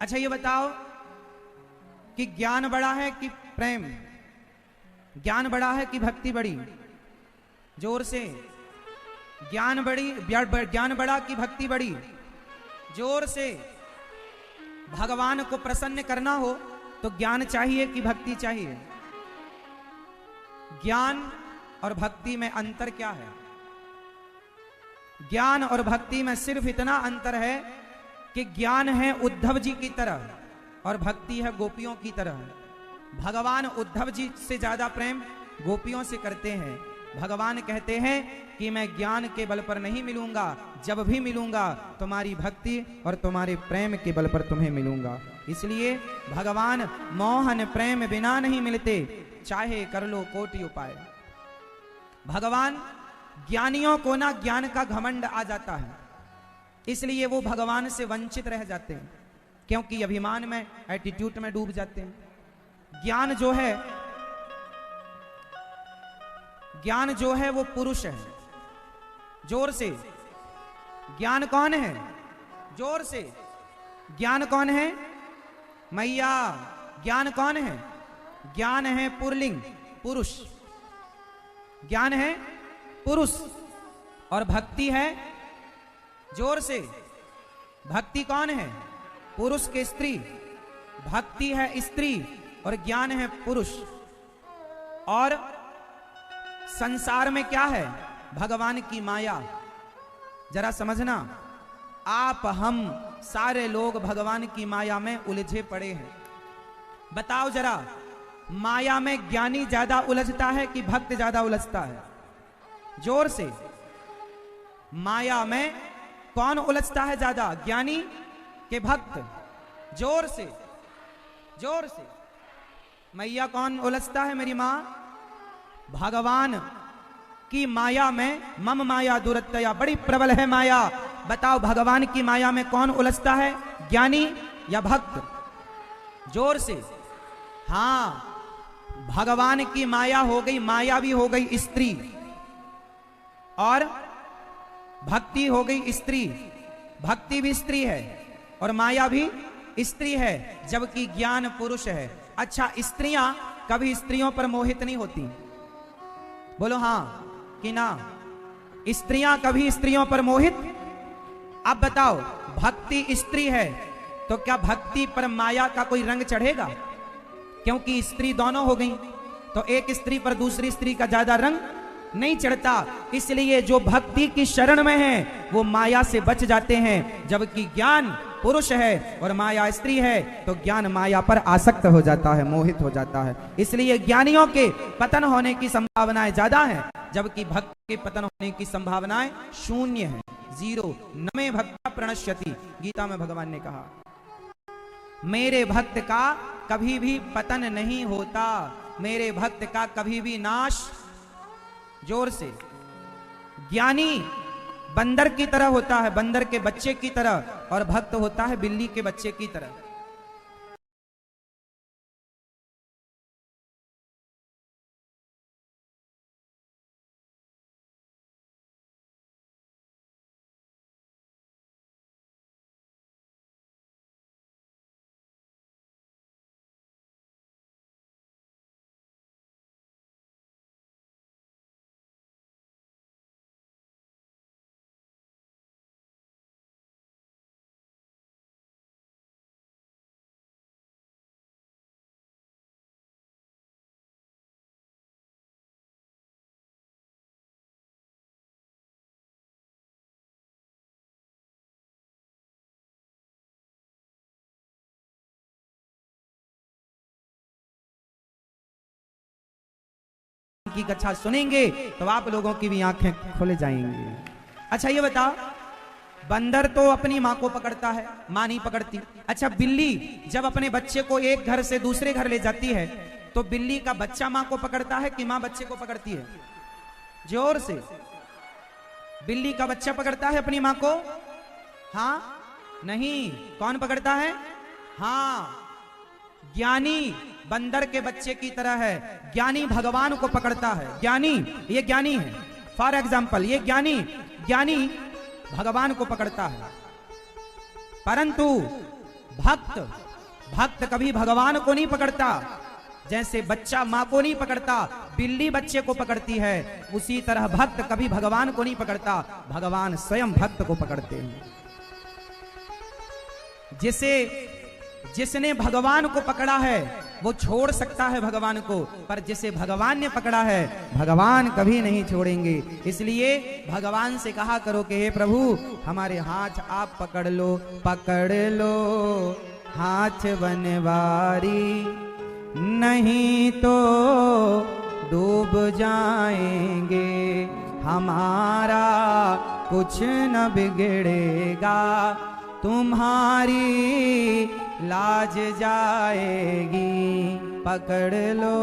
अच्छा ये बताओ कि ज्ञान बड़ा है कि प्रेम? ज्ञान बड़ा है कि भक्ति बड़ी? जोर से। ज्ञान बड़ा कि भक्ति बड़ी? जोर से। भगवान को प्रसन्न करना हो तो ज्ञान चाहिए कि भक्ति चाहिए? ज्ञान और भक्ति में अंतर क्या है? ज्ञान और भक्ति में सिर्फ इतना अंतर है कि ज्ञान है उद्धव जी की तरह और भक्ति है गोपियों की तरह। भगवान उद्धव जी से ज्यादा प्रेम गोपियों से करते हैं। भगवान कहते हैं कि मैं ज्ञान के बल पर नहीं मिलूंगा, जब भी मिलूंगा तुम्हारी भक्ति और तुम्हारे प्रेम के बल पर तुम्हें मिलूंगा। इसलिए भगवान मोहन प्रेम बिना नहीं मिलते, चाहे कर लो कोटि उपाय। भगवान ज्ञानियों को ना ज्ञान का घमंड आ जाता है, इसलिए वो भगवान से वंचित रह जाते हैं, क्योंकि अभिमान में, एटीट्यूड में डूब जाते हैं। ज्ञान जो है वो पुरुष है। जोर से। ज्ञान कौन है? जोर से। ज्ञान कौन है? मैया। ज्ञान कौन है? ज्ञान है पुरलिंग, पुरुष। ज्ञान है पुरुष और भक्ति है, जोर से, भक्ति कौन है? पुरुष के स्त्री। भक्ति है स्त्री और ज्ञान है पुरुष। और संसार में क्या है? भगवान की माया। जरा समझना, आप हम सारे लोग भगवान की माया में उलझे पड़े हैं। बताओ जरा, माया में ज्ञानी ज्यादा उलझता है कि भक्त ज्यादा उलझता है? जोर से। माया में कौन उलझता है ज्यादा, ज्ञानी के भक्त? जोर से, जोर से। मैया कौन उलझता है मेरी मां? भगवान की माया में, मम माया दुरत्तया, बड़ी प्रबल है माया। बताओ भगवान की माया में कौन उलझता है, ज्ञानी या भक्त? जोर से। हां, भगवान की माया हो गई, माया भी हो गई स्त्री और भक्ति हो गई स्त्री। भक्ति भी स्त्री है और माया भी स्त्री है, जबकि ज्ञान पुरुष है। अच्छा, स्त्रियां कभी स्त्रियों पर मोहित नहीं होती? बोलो हां कि ना? स्त्रियां कभी स्त्रियों पर मोहित? अब बताओ, भक्ति स्त्री है तो क्या भक्ति पर माया का कोई रंग चढ़ेगा? क्योंकि स्त्री दोनों हो गई, तो एक स्त्री पर दूसरी स्त्री का ज्यादा रंग नहीं चढ़ता। इसलिए जो भक्ति की शरण में है वो माया से बच जाते हैं, जबकि ज्ञान पुरुष है और माया स्त्री है, तो ज्ञान माया पर आसक्त हो जाता है, मोहित हो जाता है। इसलिए ज्ञानियों के पतन होने की संभावनाएं ज्यादा हैं, जबकि भक्त के पतन होने की संभावनाएं शून्य है, 0। नमे भक्ता प्रणश्यति, गीता में भगवान ने कहा मेरे भक्त का कभी भी पतन नहीं होता, मेरे भक्त का कभी भी नाश। जोर से। ज्ञानी बंदर की तरह होता है, बंदर के बच्चे की तरह, और भक्त होता है बिल्ली के बच्चे की तरह। की कथा सुनेंगे तो आप लोगों की भी आंखें खुल जाएंगी। अच्छा ये बताओ, बंदर तो अपनी मां को पकड़ता है, मां नहीं पकड़ती। अच्छा, बिल्ली जब अपने बच्चे को एक घर से दूसरे घर ले जाती है तो बिल्ली का बच्चा मां को पकड़ता है कि मां बच्चे को पकड़ती है? जोर से। बिल्ली का बच्चा पकड़ता है अपनी मां को? हाँ, नहीं। कौन पकड़ता है? हाँ, ज्ञानी बंदर के बच्चे की तरह है, ज्ञानी भगवान को पकड़ता है। ज्ञानी, ये ज्ञानी है, फॉर एग्जाम्पल ये ज्ञानी भगवान को पकड़ता है। परंतु भक्त भक्त कभी भगवान को नहीं पकड़ता। जैसे बच्चा माँ को नहीं पकड़ता, बिल्ली बच्चे को पकड़ती है, उसी तरह भक्त कभी भगवान को नहीं पकड़ता, भगवान स्वयं भक्त को पकड़ते हैं। जिसने भगवान को पकड़ा है वो छोड़ सकता है भगवान को, पर जिसे भगवान ने पकड़ा है भगवान कभी नहीं छोड़ेंगे। इसलिए भगवान से कहा करो कि हे प्रभु हमारे हाथ आप पकड़ लो हाथ बनवारी, नहीं तो डूब जाएंगे, हमारा कुछ न बिगड़ेगा, तुम्हारी लाज जाएगी, पकड़ लो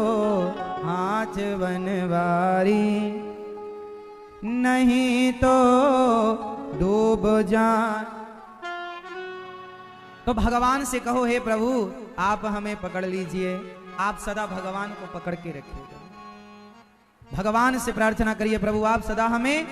हाथ बनवारी, नहीं तो डूब जा। तो भगवान से कहो हे प्रभु आप हमें पकड़ लीजिए, आप सदा भगवान को पकड़ के रखिएगा। भगवान से प्रार्थना करिए प्रभु आप सदा हमें।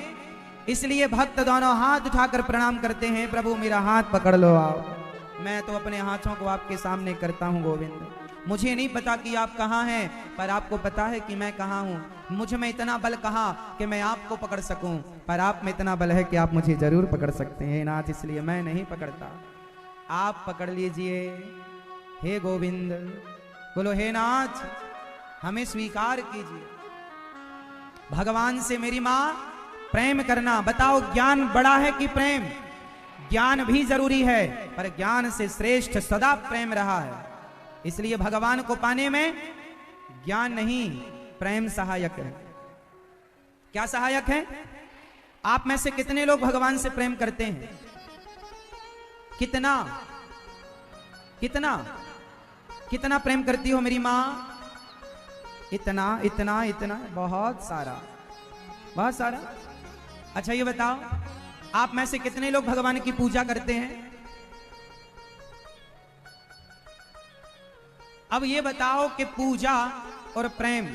इसलिए भक्त दोनों हाथ उठाकर प्रणाम करते हैं, प्रभु मेरा हाथ पकड़ लो आप। मैं तो अपने हाथों को आपके सामने करता हूं गोविंद। मुझे नहीं पता कि आप कहाँ हैं, पर आपको पता है कि मैं कहाँ हूं। मुझ में इतना बल कहाँ कि मैं आपको पकड़ सकूं, पर आप में इतना बल है कि आप मुझे जरूर पकड़ सकते हैं नाथ, इसलिए मैं नहीं पकड़ता, आप पकड़ लीजिए हे गोविंद। बोलो हे नाथ हमें स्वीकार कीजिए। भगवान से मेरी माँ प्रेम करना, बताओ ज्ञान बड़ा है कि प्रेम? ज्ञान भी जरूरी है, पर ज्ञान से श्रेष्ठ सदा प्रेम रहा है। इसलिए भगवान को पाने में ज्ञान नहीं प्रेम सहायक है। क्या सहायक है? आप में से कितने लोग भगवान से प्रेम करते हैं? कितना कितना कितना प्रेम करती हो मेरी माँ? इतना इतना इतना, बहुत सारा, बहुत सारा। अच्छा ये बताओ आप में से कितने लोग भगवान की पूजा करते हैं? अब ये बताओ कि पूजा और प्रेम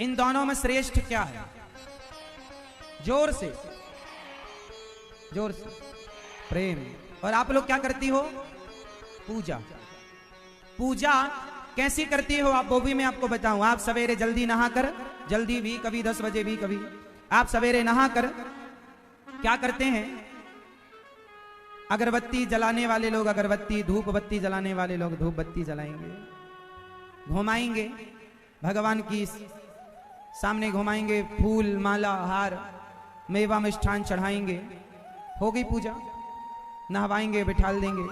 इन दोनों में श्रेष्ठ क्या है? जोर से, जोर से। प्रेम। और आप लोग क्या करती हो? पूजा। पूजा कैसी करती हो आप वो भी मैं आपको बताऊं। आप सवेरे जल्दी नहाकर, जल्दी भी कभी 10 बजे भी कभी, आप सवेरे नहाकर क्या करते हैं? अगरबत्ती जलाने वाले लोग अगरबत्ती, धूप बत्ती जलाने वाले लोग धूप बत्ती जलाएंगे, घुमाएंगे भगवान की सामने, घुमाएंगे, फूल माला हार मेवा मिष्ठान चढ़ाएंगे, हो गई पूजा। नहवाएंगे, बिठाल देंगे,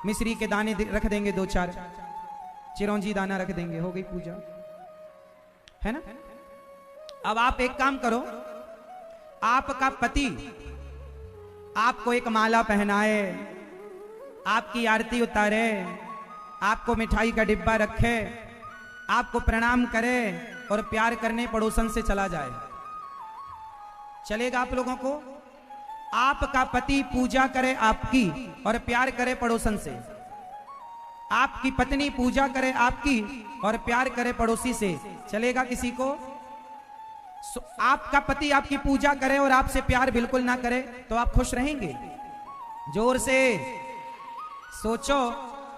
मिश्री के दाने रख देंगे, 2-4 चिरौंजी दाना रख देंगे, हो गई पूजा, है ना? अब आप एक काम करो, आपका पति आपको एक माला पहनाए, आपकी आरती उतारे, आपको मिठाई का डिब्बा रखे, आपको प्रणाम करे और प्यार करने पड़ोसन से चला जाए, चलेगा आप लोगों को? आपका पति पूजा करे आपकी और प्यार करे पड़ोसन से, आपकी पत्नी पूजा करे आपकी और प्यार करे पड़ोसी से, चलेगा किसी को? आपका पति आपकी पूजा करे और आपसे प्यार बिल्कुल ना करे तो आप खुश रहेंगे? जोर से सोचो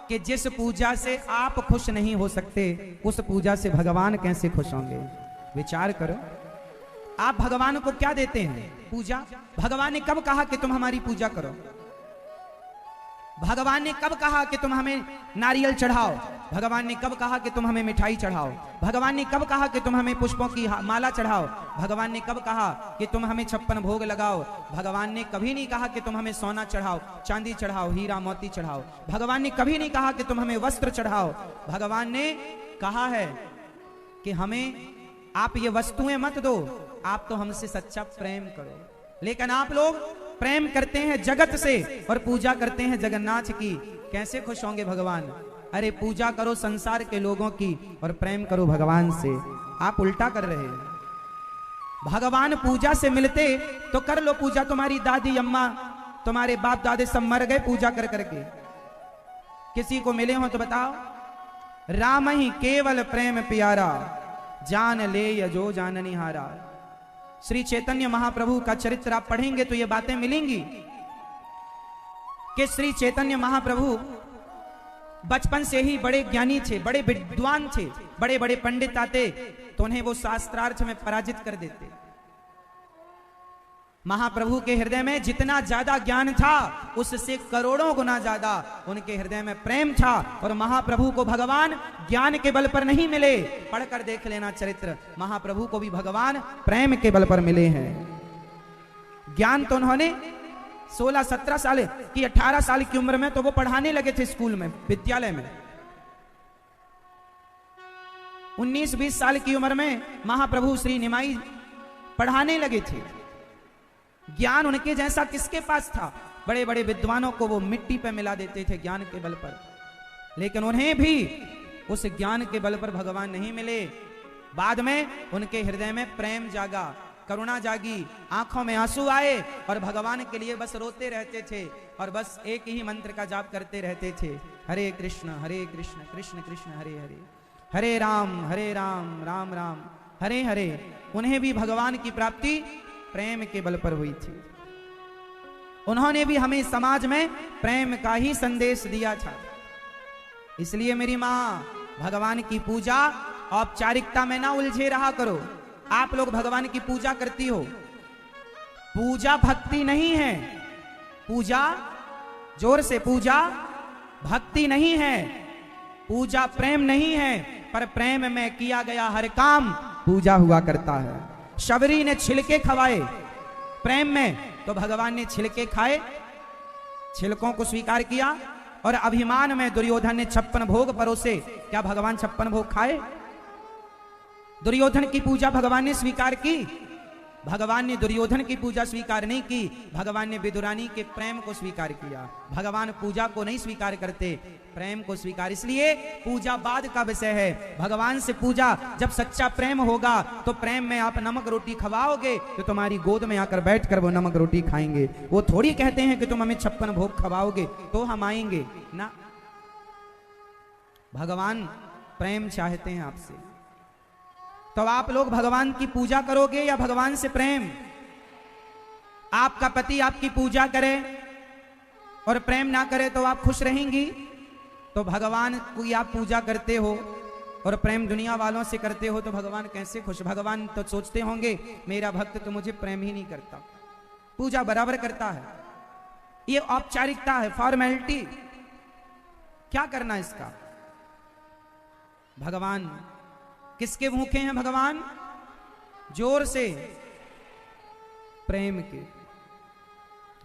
कि जिस पूजा से आप खुश नहीं हो सकते उस पूजा से भगवान कैसे खुश होंगे? विचार करो। आप भगवान को क्या देते हैं? पूजा। भगवान ने कब कहा कि तुम हमारी पूजा करो? भगवान ने कब कहा कि तुम हमें नारियल चढ़ाओ? भगवान ने कब कहा कि तुम हमें मिठाई चढ़ाओ? भगवान ने कब कहा कि तुम हमें पुष्पों की माला चढ़ाओ? भगवान ने कब कहा कि तुम हमें 56 भोग लगाओ? भगवान ने कभी नहीं कहा कि तुम हमें सोना चढ़ाओ, चांदी चढ़ाओ, हीरा मोती चढ़ाओ। भगवान ने कभी नहीं कहा कि तुम हमें वस्त्र चढ़ाओ। भगवान ने कहा है कि हमें आप ये वस्तुएं मत दो, आप तो हमसे सच्चा प्रेम करो। लेकिन आप लोग प्रेम करते हैं जगत से और पूजा करते हैं जगन्नाथ की। कैसे खुश होंगे भगवान? अरे पूजा करो संसार के लोगों की और प्रेम करो भगवान से। आप उल्टा कर रहे हैं। भगवान पूजा से मिलते तो कर लो पूजा। तुम्हारी दादी अम्मा, तुम्हारे बाप दादे सब मर गए पूजा कर करके। किसी को मिले हो तो बताओ। राम ही केवल प्रेम प्यारा, जान ले यजो जाननी हारा। श्री चैतन्य महाप्रभु का चरित्र आप पढ़ेंगे तो ये बातें मिलेंगी कि श्री चैतन्य महाप्रभु बचपन से ही बड़े ज्ञानी थे, बड़े विद्वान थे, बड़े बड़े पंडित आते तो उन्हें वो शास्त्रार्थ में पराजित कर देते। महाप्रभु के हृदय में जितना ज्यादा ज्ञान था उससे करोड़ों गुना ज्यादा उनके हृदय में प्रेम था। और महाप्रभु को भगवान ज्ञान के बल पर नहीं मिले, पढ़कर देख लेना चरित्र, महाप्रभु को भी भगवान प्रेम के बल पर मिले हैं। ज्ञान तो उन्होंने 16-17 साल की 18 साल की उम्र में तो वो पढ़ाने लगे थे स्कूल में, विद्यालय में। 19-20 साल की उम्र में महाप्रभु श्री निमाई पढ़ाने लगे थे। ज्ञान उनके जैसा किसके पास था? बड़े बड़े विद्वानों को वो मिट्टी पे मिला देते थे ज्ञान के बल पर, लेकिन उन्हें भी उस ज्ञान के बल पर भगवान नहीं मिले। बाद में उनके हृदय में प्रेम जागा, करुणा जागी, आंखों में आंसू आए और भगवान के लिए बस रोते रहते थे और बस एक ही मंत्र का जाप करते रहते थे, हरे कृष्ण कृष्ण कृष्ण हरे हरे, हरे राम राम राम हरे हरे। उन्हें भी भगवान की प्राप्ति प्रेम के बल पर हुई थी। उन्होंने भी हमें समाज में प्रेम का ही संदेश दिया था। इसलिए मेरी मां, भगवान की पूजा औपचारिकता में ना उलझे रहा करो। आप लोग भगवान की पूजा करती हो, पूजा भक्ति नहीं है, पूजा जोर से, पूजा भक्ति नहीं है, पूजा प्रेम नहीं है, पर प्रेम में किया गया हर काम पूजा हुआ करता है। शबरी ने छिलके खवाए प्रेम में, तो भगवान ने छिलके खाए, छिलकों को स्वीकार किया। और अभिमान में दुर्योधन ने 56 भोग परोसे, क्या भगवान 56 भोग खाए? दुर्योधन की पूजा भगवान ने स्वीकार की? भगवान ने दुर्योधन की पूजा स्वीकार नहीं की, भगवान ने विदुरानी के प्रेम को स्वीकार किया। भगवान पूजा को नहीं स्वीकार करते, प्रेम को स्वीकार। इसलिए पूजा बाद का विषय है। भगवान से पूजा, जब सच्चा प्रेम होगा तो प्रेम में आप नमक रोटी खवाओगे तो तुम्हारी गोद में आकर बैठकर वो नमक रोटी खाएंगे। वो थोड़ी कहते हैं कि तुम हमें 56 भोग खवाओगे तो हम आएंगे ना। भगवान प्रेम चाहते हैं आपसे, तो आप लोग भगवान की पूजा करोगे या भगवान से प्रेम? आपका पति आपकी पूजा करे और प्रेम ना करे तो आप खुश रहेंगी? तो भगवान की आप पूजा करते हो और प्रेम दुनिया वालों से करते हो तो भगवान कैसे खुश? भगवान तो सोचते होंगे मेरा भक्त तो मुझे प्रेम ही नहीं करता, पूजा बराबर करता है। ये औपचारिकता है, फॉर्मेलिटी। क्या करना इसका? भगवान किसके भूखे हैं? भगवान जोर से प्रेम के।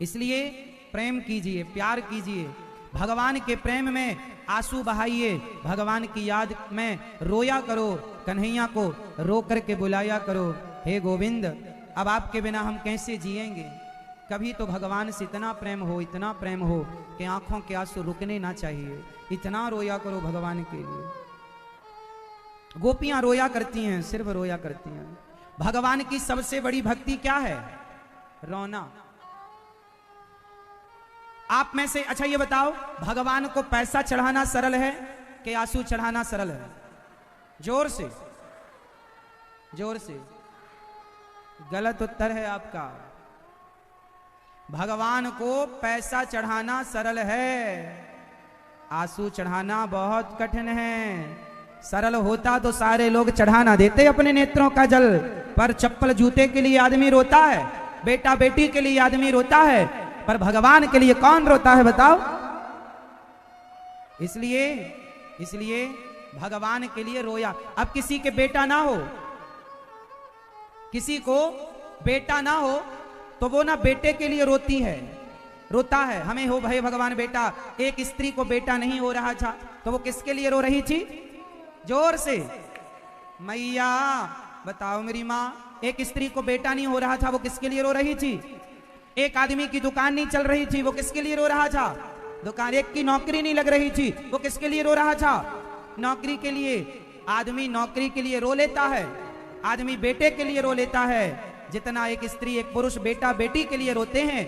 इसलिए प्रेम कीजिए, प्यार कीजिए, भगवान के प्रेम में आंसू बहाइए, भगवान की याद में रोया करो, कन्हैया को रो करके बुलाया करो, हे गोविंद अब आपके बिना हम कैसे जिएंगे। कभी तो भगवान से इतना प्रेम हो, इतना प्रेम हो कि आंखों के आंसू रुकने ना चाहिए, इतना रोया करो भगवान के लिए। गोपियां रोया करती हैं, सिर्फ रोया करती हैं। भगवान की सबसे बड़ी भक्ति क्या है? रोना। आप में से अच्छा ये बताओ, भगवान को पैसा चढ़ाना सरल है कि आंसू चढ़ाना सरल है? जोर से, जोर से। गलत उत्तर है आपका। भगवान को पैसा चढ़ाना सरल है, आंसू चढ़ाना बहुत कठिन है। सरल होता तो सारे लोग चढ़ा ना देते अपने नेत्रों का जल, पर चप्पल जूते के लिए आदमी रोता है, बेटा बेटी के लिए आदमी रोता है, पर भगवान के लिए कौन रोता है बताओ? इसलिए भगवान के लिए रोया। अब किसी के बेटा ना हो, किसी को बेटा ना हो तो वो ना बेटे के लिए रोती है, रोता है, हमें हो भाई भगवान बेटा। एक स्त्री को बेटा नहीं हो रहा था तो वो किसके लिए रो रही थी? जोर से, मैया बताओ मेरी माँ, एक स्त्री को बेटा नहीं हो रहा था वो किसके लिए रो रही थी? एक आदमी की दुकान नहीं चल रही थी वो किसके लिए रो रहा था? दुकान, एक की नौकरी नहीं लग रही थी वो किसके लिए रो रहा था? नौकरी के लिए। आदमी नौकरी के लिए रो लेता है, आदमी बेटे के लिए रो लेता है। जितना एक स्त्री एक पुरुष बेटा बेटी के लिए रोते हैं,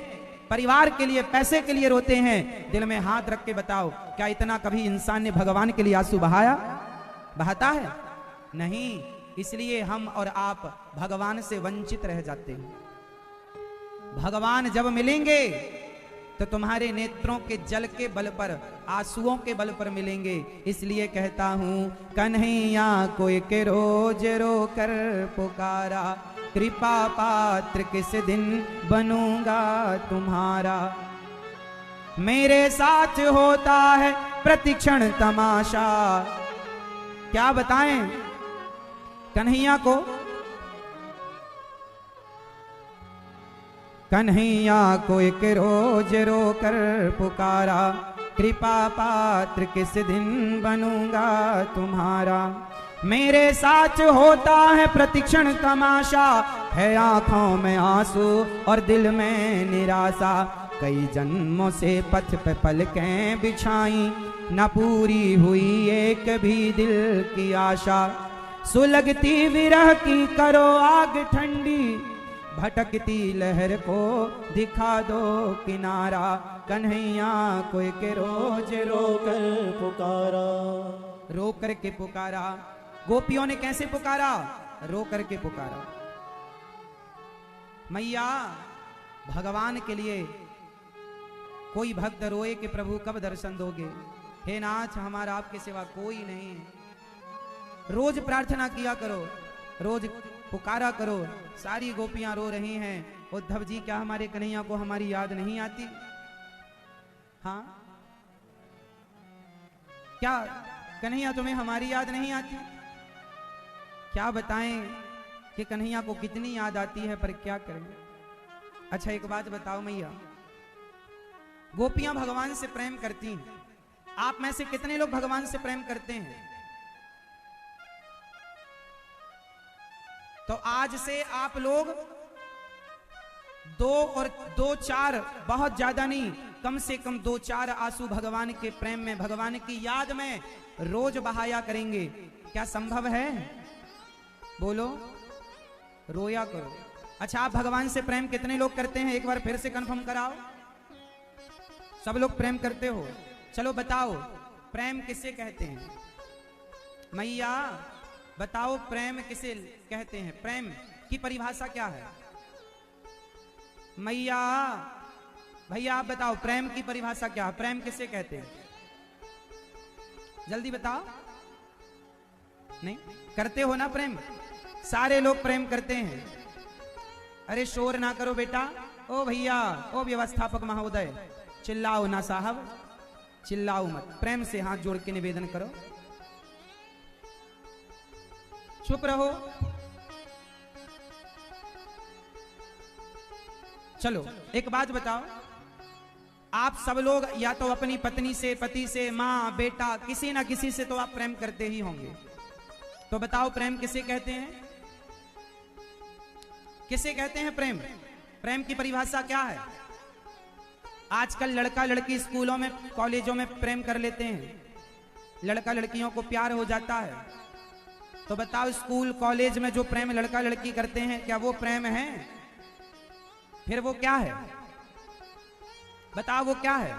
परिवार के लिए, पैसे के लिए रोते हैं, दिल में हाथ रख के बताओ क्या इतना कभी इंसान ने भगवान के लिए आंसू बहाया? बहाता है? नहीं। इसलिए हम और आप भगवान से वंचित रह जाते हैं। भगवान जब मिलेंगे तो तुम्हारे नेत्रों के जल के बल पर, आंसुओं के बल पर मिलेंगे। इसलिए कहता हूं कन्हैया को एक रोज रो कर पुकारा, कृपा पात्र किस दिन बनूंगा तुम्हारा। मेरे साथ होता है प्रतिक्षण तमाशा, क्या बताएं कन्हैया को। कन्हैया को एक रोज रो कर पुकारा, कृपा पात्र किस दिन बनूंगा तुम्हारा। मेरे साथ होता है प्रतिक्षण तमाशा, है आंखों में आंसू और दिल में निराशा। कई जन्मों से पथ पे पलकें बिछाई, न पूरी हुई एक भी दिल की आशा। सुलगती विरह की करो आग ठंडी, भटकती लहर को दिखा दो किनारा। कन्हैया को एक रोज रो कर पुकारा, रो कर के पुकारा। गोपियों ने कैसे पुकारा? रो कर के पुकारा। मैया भगवान के लिए कोई भक्त रोए कि प्रभु कब दर्शन दोगे। हे नाथ हमारा आपके सिवा कोई नहीं है। रोज प्रार्थना किया करो, रोज पुकारा करो। सारी गोपियां रो रही हैं। उद्धव जी क्या हमारे कन्हैया को हमारी याद नहीं आती? हाँ क्या कन्हैया तुम्हें हमारी याद नहीं आती? क्या बताएं कि कन्हैया को कितनी याद आती है, पर क्या करें। अच्छा एक बात बताओ मैया, गोपियां भगवान से प्रेम करती हैं, आप में से कितने लोग भगवान से प्रेम करते हैं? तो आज से आप लोग 2 और 2-4, बहुत ज्यादा नहीं, कम से कम 2-4 आंसू भगवान के प्रेम में, भगवान की याद में रोज बहाया करेंगे। क्या संभव है? बोलो, रोया करो। अच्छा आप भगवान से प्रेम कितने लोग करते हैं? एक बार फिर से कंफर्म कराओ। सब लोग प्रेम करते हो? चलो बताओ प्रेम किसे कहते हैं? मैया बताओ प्रेम किसे कहते हैं? प्रेम की परिभाषा क्या है? मैया भैया आप बताओ प्रेम की परिभाषा क्या है? प्रेम किसे कहते हैं? जल्दी बताओ। नहीं करते हो ना प्रेम? सारे लोग प्रेम करते हैं। अरे शोर ना करो बेटा। ओ भैया, ओ व्यवस्थापक महोदय, चिल्लाओ ना साहब, चिल्लाओ मत। प्रेम से हाथ जोड़ के निवेदन करो, चुप रहो। चलो एक बात बताओ, आप सब लोग या तो अपनी पत्नी से, पति से, माँ, बेटा, किसी ना किसी से तो आप प्रेम करते ही होंगे। तो बताओ प्रेम किसे कहते हैं? किसे कहते हैं प्रेम? प्रेम की परिभाषा क्या है? आजकल लड़का लड़की स्कूलों में, कॉलेजों में प्रेम कर लेते हैं, लड़का लड़कियों को प्यार हो जाता है। तो बताओ स्कूल कॉलेज में जो प्रेम लड़का लड़की करते हैं, क्या वो प्रेम है? फिर वो क्या है? बताओ वो क्या है?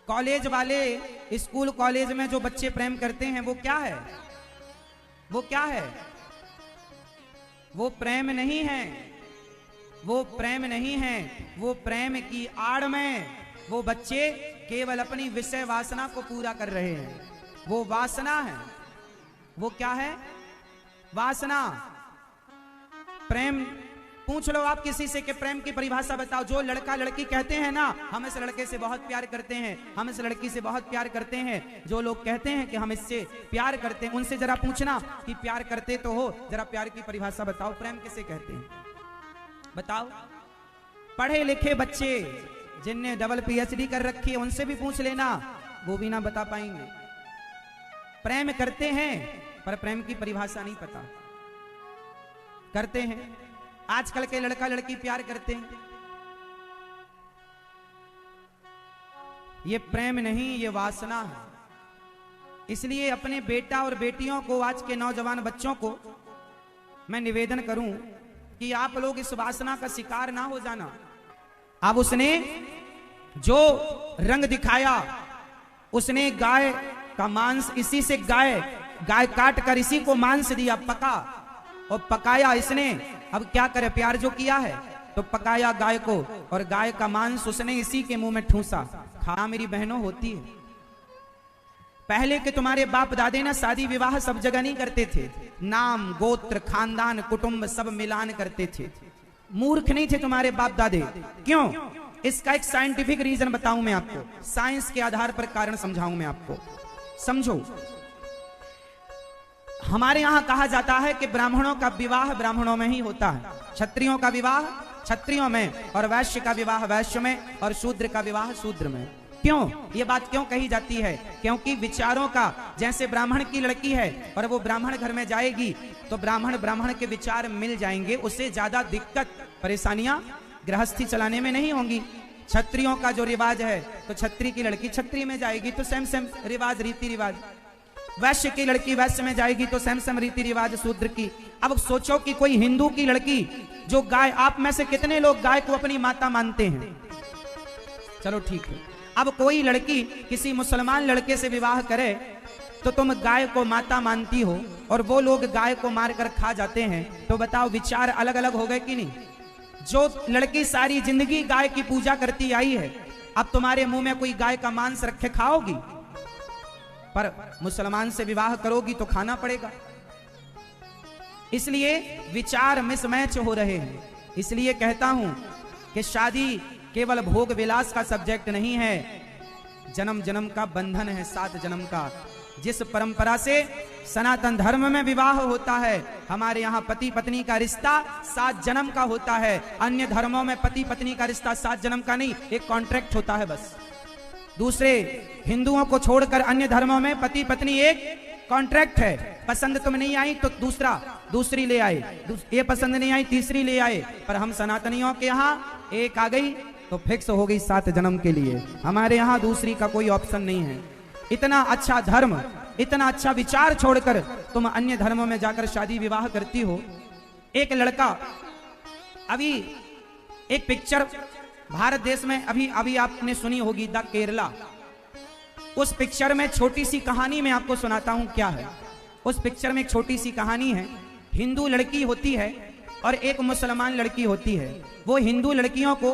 कॉलेज वाले, स्कूल कॉलेज में जो बच्चे प्रेम करते हैं वो क्या है? वो क्या है? वो प्रेम नहीं है, वो प्रेम नहीं है। वो प्रेम की आड़ में वो बच्चे केवल अपनी विषय वासना को पूरा कर रहे हैं। वो वासना है। वो क्या है? वासना। प्रेम पूछ लो आप किसी से कि प्रेम की परिभाषा बताओ। जो लड़का लड़की कहते हैं ना, हम इस लड़के से बहुत प्यार करते हैं, हम इस लड़की से बहुत प्यार करते हैं, जो लोग कहते हैं कि हम इससे प्यार करते हैं, उनसे जरा पूछना कि प्यार करते तो हो, जरा प्यार की परिभाषा बताओ, प्रेम किसे कहते हैं? बताओ। पढ़े लिखे बच्चे जिनने डबल PhD कर रखी है उनसे भी पूछ लेना, वो भी ना बता पाएंगे। प्रेम करते हैं पर प्रेम की परिभाषा नहीं पता। करते हैं, आजकल के लड़का लड़की प्यार करते हैं। ये प्रेम नहीं, ये वासना है। इसलिए अपने बेटा और बेटियों को, आज के नौजवान बच्चों को मैं निवेदन करूं कि आप लोग इस वासना का शिकार ना हो जाना। अब उसने जो रंग दिखाया, उसने गाय का मांस, इसी से गाय काट कर इसी को मांस दिया, पका और पकाया इसने। अब क्या करे, प्यार जो किया है तो पकाया गाय को, और गाय का मांस उसने इसी के मुंह में ठूसा। खा मेरी बहनों होती है। पहले के तुम्हारे बाप दादे ना शादी विवाह सब जगह नहीं करते थे, नाम गोत्र खानदान कुटुंब सब मिलान करते थे। मूर्ख नहीं थे तुम्हारे बाप दादे। क्यों? इसका एक साइंटिफिक रीजन बताऊं मैं आपको, साइंस के आधार पर कारण समझाऊं मैं आपको। समझो, हमारे यहां कहा जाता है कि ब्राह्मणों का विवाह ब्राह्मणों में ही होता है, क्षत्रियों का विवाह क्षत्रियों में, और वैश्य का विवाह वैश्य में, और शूद्र का विवाह शूद्र में। क्यों ये बात क्यों कही जाती है? क्योंकि विचारों का, जैसे ब्राह्मण की लड़की है और वो ब्राह्मण घर में जाएगी तो ब्राह्मण के विचार मिल जाएंगे, उससे ज्यादा दिक्कत परेशानियां गृहस्थी चलाने में नहीं होंगी। क्षत्रियों का जो रिवाज है तो क्षत्रिय की लड़की क्षत्रिय में जाएगी तो सेम सेम रिवाज रीति रिवाज, वैश्य की लड़की वैश्य में जाएगी तो सेम सेम रीति रिवाज शूद्र की। अब सोचो कि कोई हिंदू की लड़की जो गाय, आप में से कितने लोग गाय को अपनी माता मानते हैं? चलो ठीक है। अब कोई लड़की किसी मुसलमान लड़के से विवाह करे तो तुम गाय को माता मानती हो और वो लोग गाय को मारकर खा जाते हैं, तो बताओ विचार अलग अलग हो गए कि नहीं? जो लड़की सारी जिंदगी गाय की पूजा करती आई है, अब तुम्हारे मुंह में कोई गाय का मांस रखे खाओगी? पर मुसलमान से विवाह करोगी तो खाना पड़ेगा। इसलिए विचार मिसमैच हो रहे हैं। इसलिए कहता हूं कि शादी केवल भोग विलास का सब्जेक्ट नहीं है, जन्म जन्म का बंधन है, 7 जन्म का। जिस परंपरा से सनातन धर्म में विवाह होता है, हमारे यहाँ पति पत्नी का रिश्ता 7 जन्म का होता है। अन्य धर्मों में पति पत्नी का रिश्ता 7 जन्म का नहीं, एक कॉन्ट्रैक्ट होता है बस। दूसरे हिंदुओं को छोड़कर अन्य धर्मों में पति पत्नी एक कॉन्ट्रैक्ट है। पसंद तुम नहीं आई तो दूसरी ले आए, ये पसंद नहीं आई तीसरी ले आए। पर हम सनातनियों के यहाँ एक आ गई तो फिक्स हो गई 7 जन्म के लिए। हमारे यहाँ दूसरी का कोई ऑप्शन नहीं है। इतना अच्छा धर्म, इतना अच्छा विचार छोड़कर तुम अन्य धर्मों में जाकर शादी विवाह करती हो। एक लड़का, अभी एक पिक्चर भारत देश में अभी आपने सुनी होगी, द केरला। उस पिक्चर में छोटी सी कहानी मैं आपको सुनाता हूं क्या है। उस पिक्चर में एक छोटी सी कहानी है। हिंदू लड़की होती है और एक मुसलमान लड़की होती है। वो हिंदू लड़कियों को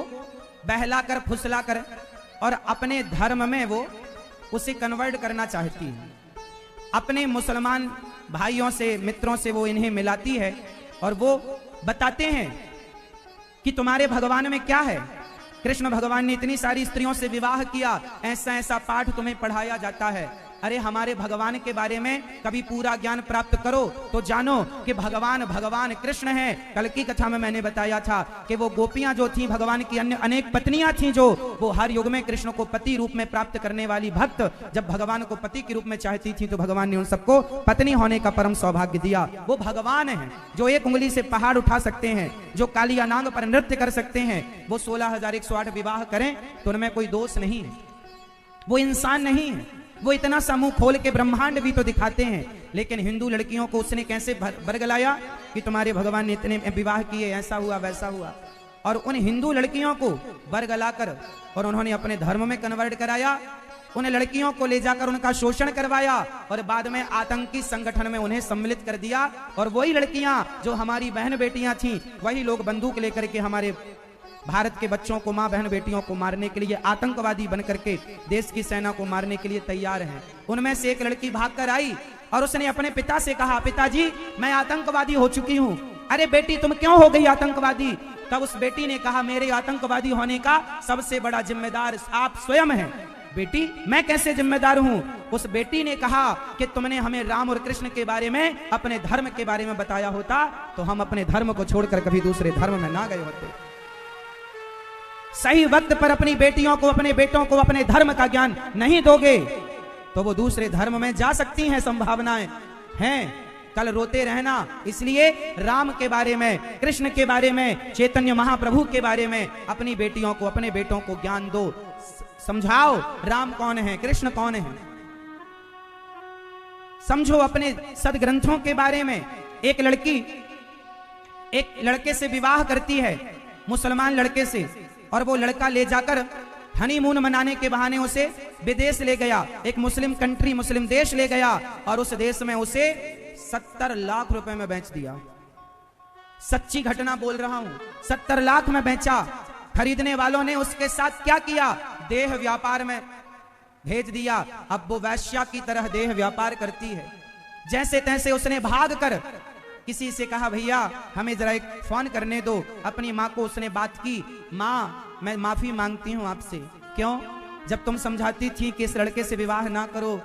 बहलाकर फुसलाकर और अपने धर्म में वो उसे कन्वर्ट करना चाहती है। अपने मुसलमान भाइयों से, मित्रों से वो इन्हें मिलाती है और वो बताते हैं कि तुम्हारे भगवान में क्या है। कृष्ण भगवान ने इतनी सारी स्त्रियों से विवाह किया, ऐसा ऐसा पाठ तुम्हें पढ़ाया जाता है। अरे हमारे भगवान के बारे में कभी पूरा ज्ञान प्राप्त करो तो जानो कि भगवान कृष्ण है। कल की कथा में मैंने बताया था कि वो गोपियां जो थी, भगवान की अन्य अनेक पत्नियां थी, जो वो हर युग में कृष्ण को पति रूप में प्राप्त करने वाली भक्त जब भगवान को पति के रूप में चाहती थी तो भगवान ने उन सबको पत्नी होने का परम सौभाग्य दिया। वो भगवान है जो एक उंगली से पहाड़ उठा सकते हैं, जो कालिया नाग पर नृत्य कर सकते हैं। वो 16,108 विवाह करें तो उनमें कोई दोष नहीं है। वो इंसान नहीं है। वो इतना सा मुंह खोल के ब्रह्मांड भी तो दिखाते हैं। लेकिन हिंदू लड़कियों को उसने कैसे बरगलाया कि तुम्हारे भगवान ने इतने विवाह किए, ऐसा हुआ वैसा हुआ। और उन हिंदू लड़कियों को बरगलाकर और उन्होंने अपने धर्म में कन्वर्ट कराया। उन लड़कियों को ले जाकर उनका शोषण करवाया और बाद में आतंकी संगठन में उन्हें सम्मिलित कर दिया। और वही लड़कियां जो हमारी बहन बेटियां थीं, वही लोग बंदूक लेकर के हमारे भारत के बच्चों को, मां बहन बेटियों को मारने के लिए आतंकवादी बनकर के देश की सेना को मारने के लिए तैयार हैं। उनमें से एक लड़की भागकर आई और उसने अपने पिता से कहा, पिताजी मैं आतंकवादी हो चुकी हूं। अरे बेटी तुम क्यों हो गई आतंकवादी? तब उस बेटी ने कहा, मेरे आतंकवादी होने का सबसे बड़ा जिम्मेदार आप स्वयं हैं। बेटी मैं कैसे जिम्मेदार हूं? उस बेटी ने कहा कि तुमने हमें राम और कृष्ण के बारे में, अपने धर्म के बारे में बताया होता तो हम अपने धर्म को छोड़कर कभी दूसरे धर्म में ना गए होते। सही वक्त पर अपनी बेटियों को, अपने बेटों को अपने धर्म का ज्ञान नहीं दोगे तो वो दूसरे धर्म में जा सकती हैं, संभावनाएं हैं। कल रोते रहना। इसलिए राम के बारे में, कृष्ण के बारे में, चैतन्य महाप्रभु के बारे में अपनी बेटियों को, अपने बेटों को ज्ञान दो, समझाओ राम कौन है, कृष्ण कौन है। समझो अपने सदग्रंथों के बारे में। एक लड़की एक लड़के से विवाह करती है, मुसलमान लड़के से, और वो लड़का ले जाकर हनीमून मनाने के बहाने उसे विदेश ले गया, एक मुस्लिम कंट्री, मुस्लिम देश ले गया और उस देश में उसे 70 लाख रुपए में बेच दिया। सच्ची घटना बोल रहा हूं, 70 लाख में बेचा। खरीदने वालों ने उसके साथ क्या किया, देह व्यापार में भेज दिया। अब वो वैश्या की तरह देह व्यापार करती है। जैसे तैसे उसने भाग कर किसी से कहा, भैया हमें जरा एक फोन करने दो। अपनी माँ को उसने बात की, माँ मैं माफी मांगती हूँ आपसे। क्यों? जब तुम समझाती थी कि इस लड़के से विवाह ना करो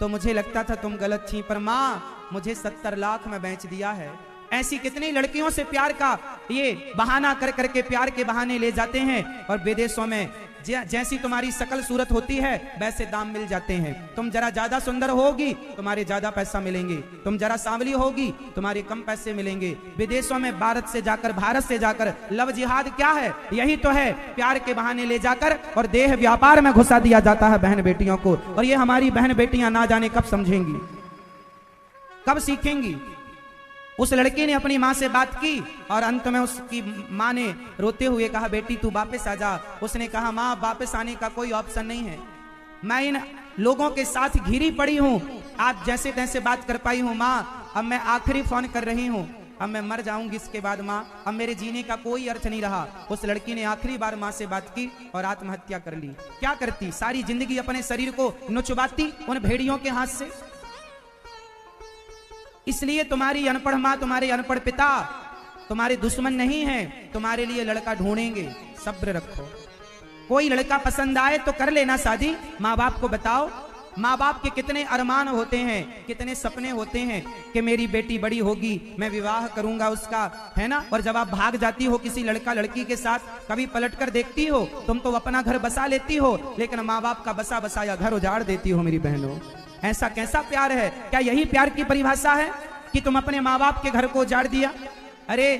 तो मुझे लगता था तुम गलत थी, पर माँ मुझे 70 लाख में बेच दिया है। ऐसी कितनी लड़कियों से प्यार का ये बहाना कर करके प्यार के बहाने ले जाते हैं, और विदेशों में जैसी तुम्हारी शकल सूरत होती है वैसे दाम मिल जाते हैं। तुम जरा ज्यादा सुंदर होगी तुम्हारे ज्यादा पैसा मिलेंगे, तुम जरा सांवली होगी तुम्हारे कम पैसे मिलेंगे। विदेशों में भारत से जाकर लव जिहाद क्या है, यही तो है, प्यार के बहाने ले जाकर और देह व्यापार में घुसा दिया जाता है बहन बेटियों को। और ये हमारी बहन बेटियां ना जाने कब समझेंगी, कब सीखेंगी। उस लड़की ने अपनी माँ से बात की और अंत में उसकी माँ ने रोते हुए कहा, बेटी तू वापस आ जा। उसने कहा, माँ वापस आने का कोई ऑप्शन नहीं है, मैं इन लोगों के साथ घिरी पड़ी हूँ, आज जैसे तैसे बात कर पाई हूँ माँ, अब मैं आखिरी फोन कर रही हूँ, अब मैं मर जाऊंगी इसके बाद माँ, अब मेरे जीने का कोई अर्थ नहीं रहा। उस लड़की ने आखिरी बार माँ से बात की और आत्महत्या कर ली। क्या करती, सारी जिंदगी अपने शरीर को नुचवाती उन भेड़ियों के हाथ से। इसलिए तुम्हारी अनपढ़ माँ, तुम्हारे अनपढ़ पिता तुम्हारे दुश्मन नहीं हैं, तुम्हारे लिए लड़का ढूंढेंगे, सब्र रखो। कोई लड़का पसंद आए तो कर लेना शादी। माँ बाप को बताओ, माँ बाप के कितने अरमान होते हैं, कितने सपने होते हैं कि मेरी बेटी बड़ी होगी मैं विवाह करूंगा उसका, है ना। और जब आप भाग जाती हो किसी लड़का लड़की के साथ, कभी पलट कर देखती हो, तुम तो अपना घर बसा लेती हो लेकिन माँ बाप का बसा बसाया घर उजाड़ देती हो मेरी बहनों। ऐसा कैसा प्यार है? क्या यही प्यार की परिभाषा है कि तुम अपने माँ बाप के घर को उजाड़ दिया? अरे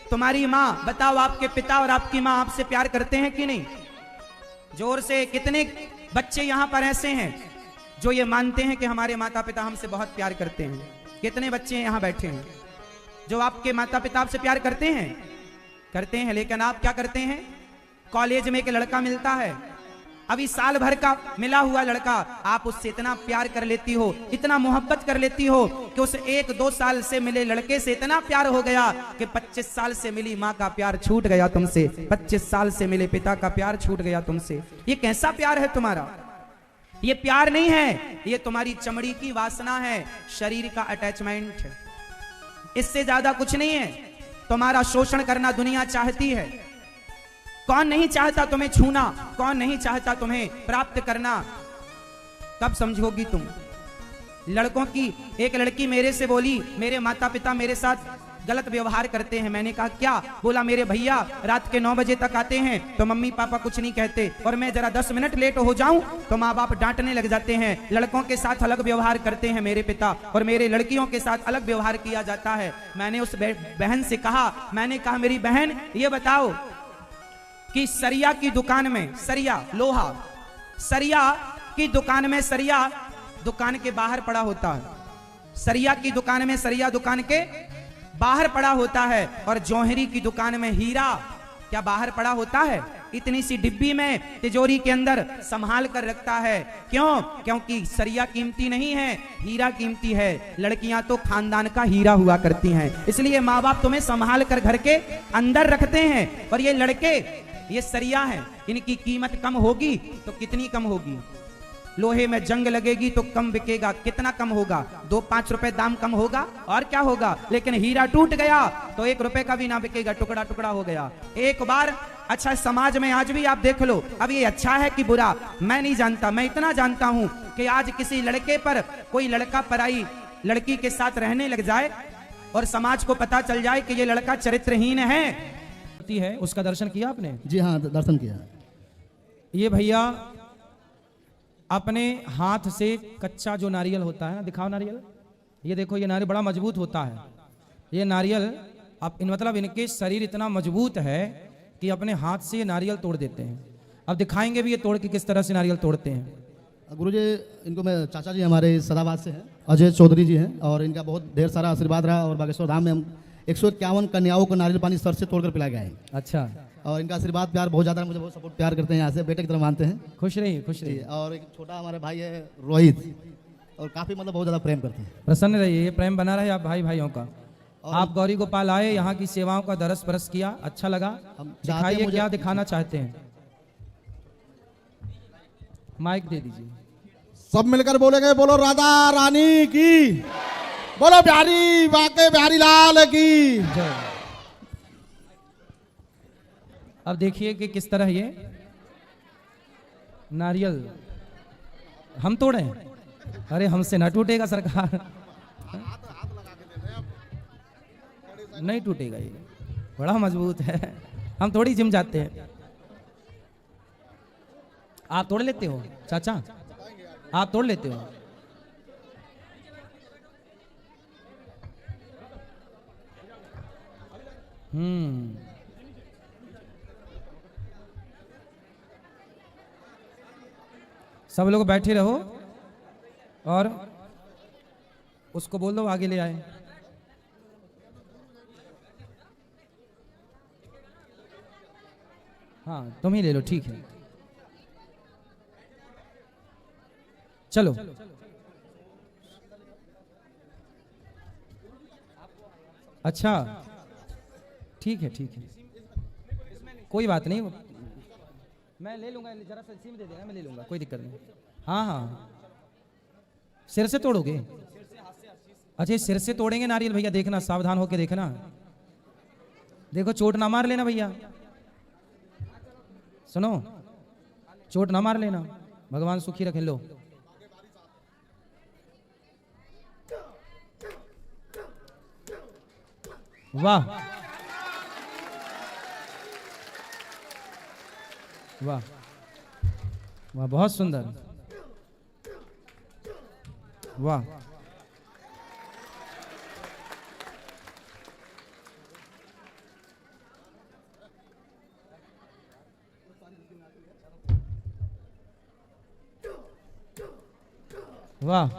तुम्हारी माँ, बताओ आपके पिता और आपकी माँ आपसे प्यार करते हैं कि नहीं? जोर से। कितने बच्चे यहाँ पर ऐसे हैं जो ये मानते हैं कि हमारे माता पिता हमसे बहुत प्यार करते हैं? कितने बच्चे यहाँ बैठे हैं जो आपके माता पिता आपसे प्यार करते हैं? करते हैं, लेकिन आप क्या करते हैं? कॉलेज में एक लड़का मिलता है, अभी साल भर का मिला हुआ लड़का, आप उससे इतना प्यार कर लेती हो, इतना मोहब्बत कर लेती हो कि उस 1-2 साल से मिले लड़के से इतना प्यार हो गया कि 25 साल से मिली माँ का प्यार छूट गया तुमसे, 25 साल से मिले पिता का प्यार छूट गया तुमसे। ये कैसा प्यार है तुम्हारा? ये प्यार नहीं है, ये तुम्हारी चमड़ी की वासना है, शरीर का अटैचमेंट है, इससे ज्यादा कुछ नहीं है। तुम्हारा शोषण करना दुनिया चाहती है। कौन नहीं चाहता तुम्हें छूना, कौन नहीं चाहता तुम्हें प्राप्त करना? कब समझोगी तुम? लड़कों की एक लड़की मेरे से बोली, मेरे माता पिता मेरे साथ गलत व्यवहार करते हैं। मैंने कहा क्या? बोला मेरे भैया रात के 9 बजे तक आते हैं तो मम्मी पापा कुछ नहीं कहते, और मैं जरा 10 मिनट लेट हो जाऊं तो माँ बाप डांटने लग जाते हैं। लड़कों के साथ अलग व्यवहार करते हैं मेरे पिता, और मेरे लड़कियों के साथ अलग व्यवहार किया जाता है। मैंने उस बहन से कहा, मैंने कहा मेरी बहन ये बताओ कि सरिया की दुकान में, सरिया लोहा, सरिया की दुकान में, सरिया दुकान के बाहर पड़ा होता है, सरिया की दुकान में सरिया दुकान के बाहर पड़ा होता है, और जौहरी की दुकान में हीरा क्या बाहर पड़ा होता है? इतनी सी डिब्बी में तिजोरी के अंदर संभाल कर रखता है। क्यों? क्योंकि सरिया कीमती नहीं है, हीरा कीमती है। लड़कियां तो खानदान का हीरा हुआ करती हैं, इसलिए माँ बाप तुम्हें संभाल कर घर के अंदर रखते हैं। और ये लड़के, ये सरिया है, इनकी कीमत कम होगी तो कितनी कम होगी? लोहे में जंग लगेगी तो कम बिकेगा। कितना कम होगा? 2-5 रुपए दाम कम होगा, और क्या होगा? लेकिन हीरा टूट गया तो 1 रुपए का भी ना बिकेगा, टुकड़ा टुकड़ा हो गया। एक बार अच्छा, समाज में आज भी आप देख लो, अब ये अच्छा है कि बुरा मैं नहीं जानता, मैं इतना जानता हूं कि आज किसी लड़के पर कोई लड़का पराई लड़की के साथ रहने लग जाए और समाज को पता चल जाए कि ये लड़का चरित्रहीन है, उसका दर्शन किया आपने? जी हाँ, दर्शन किया। ये भैया अपने हाथ से कच्चा जो नारियल होता है ना, दिखाओ नारियल, ये देखो, ये नारियल बड़ा मजबूत होता है। ये नारियल अब मतलब इनके शरीर इतना मजबूत है कि अपने हाथ से ये नारियल तोड़ देते हैं। अब दिखाएंगे भी ये तोड़ के किस तरह से नारियल तोड़ते हैं। गुरुजी, इनको मैं चाचा जी हमारे सदाबाद से हैं, अजय चौधरी जी हैं, और इनका बहुत ढेर सारा आशीर्वाद रहा, और बागेश्वर धाम में हम 151 कन्याओं को नारियल पानी सर से तोड़कर पिलाया गया है। अच्छा। और इनका आशीर्वाद प्यार बहुत ज़्यादा, मुझे बहुत सपोर्ट प्यार करते हैं, यहाँ से बेटे की तरह मानते हैं। खुश रहिए, खुश रहिए। और एक छोटा हमारे भाई है रोहित, और काफ़ी मतलब बहुत ज़्यादा प्रेम करते हैं। प्रसन्न रहिए, ये प्रेम बना रहे आप भाई भाइयों का। आप गौरी गोपाल आए, यहाँ की सेवाओं का दरस परस किया, अच्छा लगा। हम चाहते हैं दिखाइए मुझे- क्या दिखाना चाहते हैं, माइक दे दीजिए। सब मिलकर बोलेंगे, बोलो राधा रानी की, बोलो बिहारी बाके बिहारी लाल की। जय। अब देखिए कि किस तरह ये नारियल हम तोड़े, अरे हमसे ना टूटेगा सरकार, नहीं टूटेगा, ये बड़ा मजबूत है, हम थोड़ी जिम जाते हैं। आप तोड़ लेते हो चाचा, आप तोड़ लेते हो? सब लोग बैठे रहो और उसको बोल दो आगे ले आए। हाँ तुम ही ले लो, ठीक है, चलो। अच्छा ठीक है, ठीक है, कोई बात नहीं, मैं ले लूंगा, जरा सा सिम दे देना, मैं ले लूंगा, कोई दिक्कत नहीं। हाँ हाँ, सिर से तोड़ोगे? अच्छा सिर से तोड़ेंगे नारियल भैया, देखना सावधान होके देखना, देखो चोट ना मार लेना भैया, सुनो चोट ना मार लेना, भगवान सुखी रखे। लो वाह वाह वाह, बहुत सुंदर, वाह। वाह,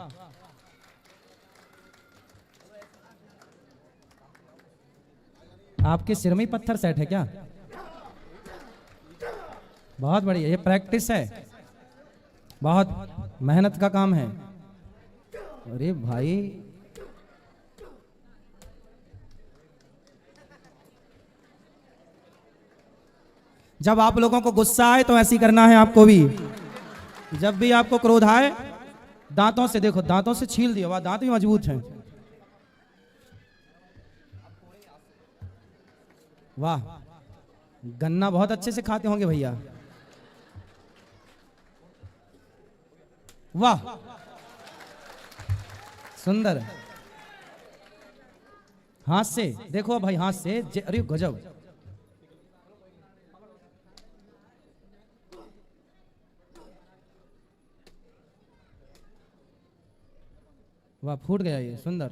आपके सिर में ही पत्थर सेट है क्या? बहुत बढ़िया, ये प्रैक्टिस है, बहुत मेहनत का काम है। अरे भाई जब आप लोगों को गुस्सा आए तो ऐसी करना है आपको भी, जब भी आपको क्रोध आए दांतों से, देखो दांतों से छील दिया, वाह दांत भी मजबूत हैं, वाह। गन्ना बहुत अच्छे से खाते होंगे भैया, वाह सुंदर। हाथ से देखो भाई, हाथ से, अरे गजब, वाह फूट गया ये, सुंदर,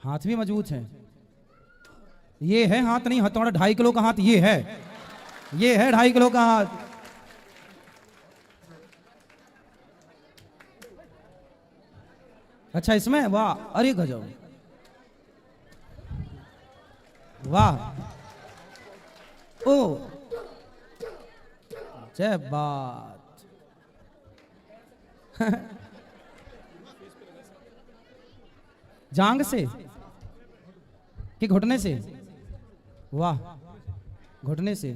हाथ भी मजबूत है। ये है हाथ नहीं हथौड़ा, 2.5 किलो का हाथ ये है, ये है 2.5 किलो का हाथ। अच्छा इसमें, वाह, अरे गजब, वाह, ओ जय बात। जांग से कि घुटने से? वाह, घुटने से,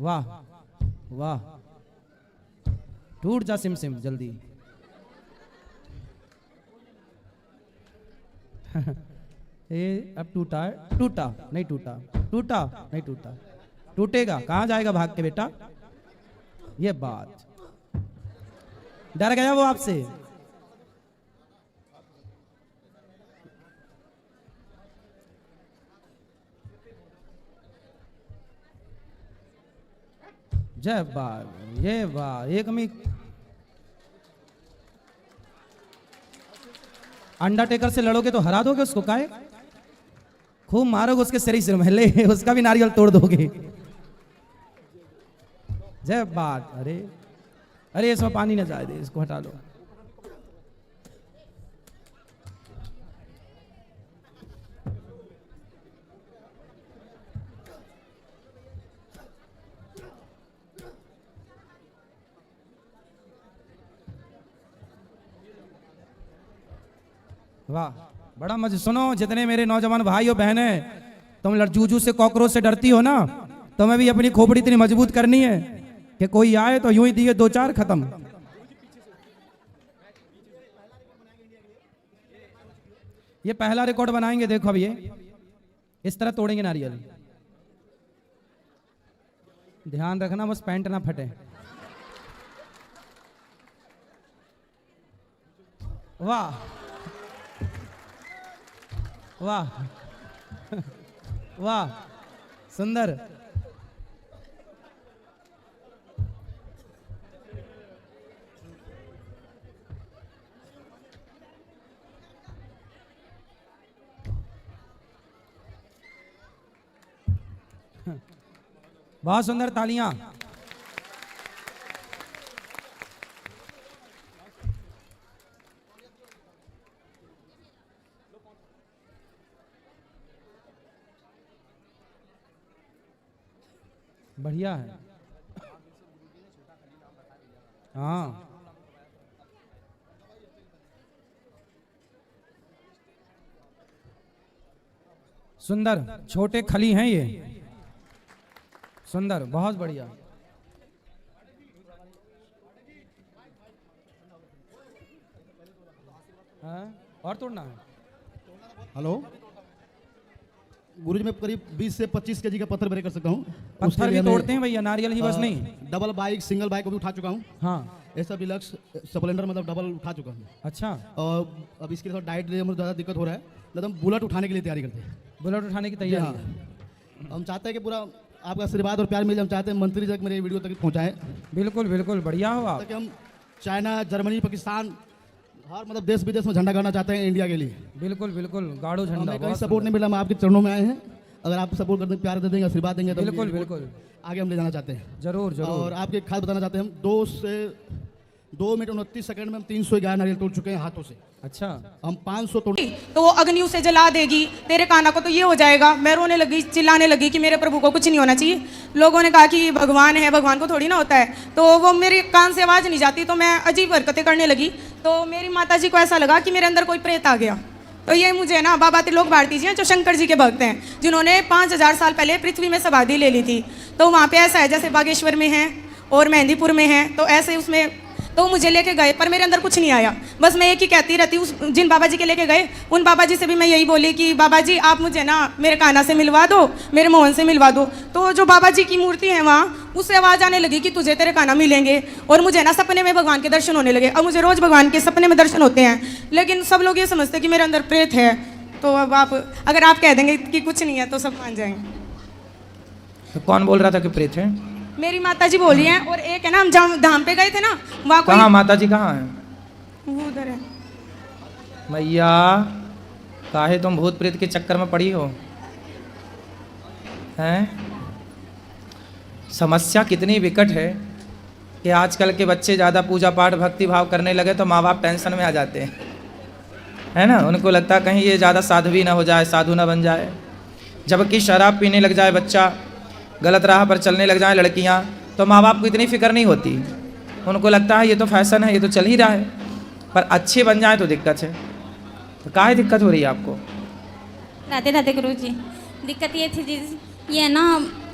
वाह वाह, टूट जा सिम सिम जल्दी। ये अब टूटा है, टूटा नहीं टूटा, टूटा नहीं टूटा, टूटेगा कहां जाएगा भाग के बेटा, ये बात। डर गया वो आपसे? जय बात, ये वाह, एक में अंडरटेकर से लड़ोगे तो हरा दोगे उसको, काहे खूब मारोगे उसके शरीर से, महले उसका भी नारियल तोड़ दोगे। जय बात। अरे अरे इसमें पानी न जाए दे, इसको हटा लो। वाह बड़ा मजे। सुनो, जितने मेरे नौजवान भाई और बहनें, तुम लड़जूजू से कॉकरोच से डरती हो ना, तुम्हें भी अपनी खोपड़ी इतनी मजबूत करनी है कि कोई आए तो यूं ही दिए 2-4 खत्म। ये पहला रिकॉर्ड बनाएंगे, देखो अब ये इस तरह तोड़ेंगे नारियल। ध्यान रखना बस पैंट ना फटे। वाह वाह वाह, सुंदर। बहुत सुंदर, तालियां। बढ़िया है। हाँ, सुंदर। छोटे खली हैं ये, सुंदर, बहुत बढ़िया। हाँ? और तोड़ना है। हेलो गुरुजी, मैं करीब 20 से 25 केजी का पत्थर ब्रेक कर सकता हूँ। पत्थर भी तोड़ते हैं भैया, नारियल ही बस नहीं। डबल बाइक, सिंगल बाइक को भी उठा चुका हूँ। हाँ, ऐसा डिलक्स स्प्लेंडर मतलब डबल उठा चुका हूँ। अच्छा। और अब इसके लिए डाइट मुझे ज़्यादा दिक्कत हो रहा है, नहीं तो हम बुलेट उठाने के लिए तैयारी करते हैं। बुलेट उठाने की तैयारी है। हाँ, हम चाहते हैं कि पूरा आपका आशीर्वाद और प्यार मिले। हम चाहते हैं मंत्री तक मेरे वीडियो तक पहुँचाएं, बिल्कुल बिल्कुल, बढ़िया हो आप। ताकि हम चाइना, जर्मनी, पाकिस्तान, हर मतलब देश विदेश में झंडा गाड़ना चाहते हैं इंडिया के लिए। बिल्कुल बिल्कुल, गाड़ो झंडा। हमें कहीं सपोर्ट नहीं मिला, हम आपके चरणों में आए हैं। अगर आप सपोर्ट कर देंगे, प्यार दे देंगे, आशीर्वाद देंगे तो बिल्कुल बिल्कुल, आगे हम ले जाना चाहते हैं। जरूर जरूर। और आपके खास बताना चाहते हैं, हम 2 मिनट 29 सेकंड में हम 311 नारियल तोड़ चुके हैं हाथों से। अच्छा, हम 500 तोड़। तो वो अग्नि उसे जला देगी, तेरे काना को तो ये हो जाएगा। मैं रोने लगी, चिल्लाने लगी कि मेरे प्रभु को कुछ नहीं होना चाहिए। लोगों ने कहा कि भगवान है, भगवान को थोड़ी ना होता है। तो वो मेरे कान से आवाज़ नहीं जाती, तो मैं अजीब हरकतें करने लगी। तो मेरी माता जी को ऐसा लगा कि मेरे अंदर कोई प्रेत आ गया। तो ये मुझे ना बाबा त्रिलोक भारती जी हैं, जो शंकर जी के भक्त हैं, जिन्होंने 5000 साल पहले पृथ्वी में समाधि ले ली थी। तो वहाँ पे ऐसा है जैसे बागेश्वर में है और मेहंदीपुर में है, तो ऐसे उसमें तो मुझे लेके गए, पर मेरे अंदर कुछ नहीं आया। बस मैं एक ही कहती रहती उस जिन बाबा जी के लेके गए, उन बाबा जी से भी मैं यही बोली कि बाबा जी आप मुझे ना मेरे कान्हा से मिलवा दो, मेरे मोहन से मिलवा दो। तो जो बाबा जी की मूर्ति है वहाँ, उससे आवाज़ आने लगी कि तुझे तेरे कान्हा मिलेंगे। और मुझे ना सपने में भगवान के दर्शन होने लगे। अब मुझे रोज़ भगवान के सपने में दर्शन होते हैं, लेकिन सब लोग ये समझते कि मेरे अंदर प्रेत है। तो अब आप अगर आप कह देंगे कि कुछ नहीं है तो सब मान जाएंगे। तो कौन बोल रहा था कि प्रेत है? मेरी माता जी बोली हैं, और एक है ना, हम जहाँ धाम पे गए थे ना, वहाँ कोई कहाँ माता जी कहाँ है? वो उधर है। भैया, काहे तुम भूत प्रेत के चक्कर में पड़ी हो? हैं? समस्या कितनी विकट है कि आजकल के बच्चे ज़्यादा पूजा पाठ भक्ति भाव करने लगे तो माँ बाप टेंशन में आ जाते हैं, है ना। उनको लगता है कहीं ये ज़्यादा साध्वी ना हो जाए, साधु ना बन जाए। जबकि शराब पीने लग जाए बच्चा, गलत राह पर चलने लग जाए लड़कियां, तो माँ बाप को इतनी फिक्र नहीं होती। उनको लगता है ये तो फैशन है, ये तो चल ही रहा है। पर अच्छे बन जाए तो दिक्कत है। तो काहे दिक्कत हो रही है आपको? राधे राधे गुरु जी। दिक्कत ये थी जी, ये ना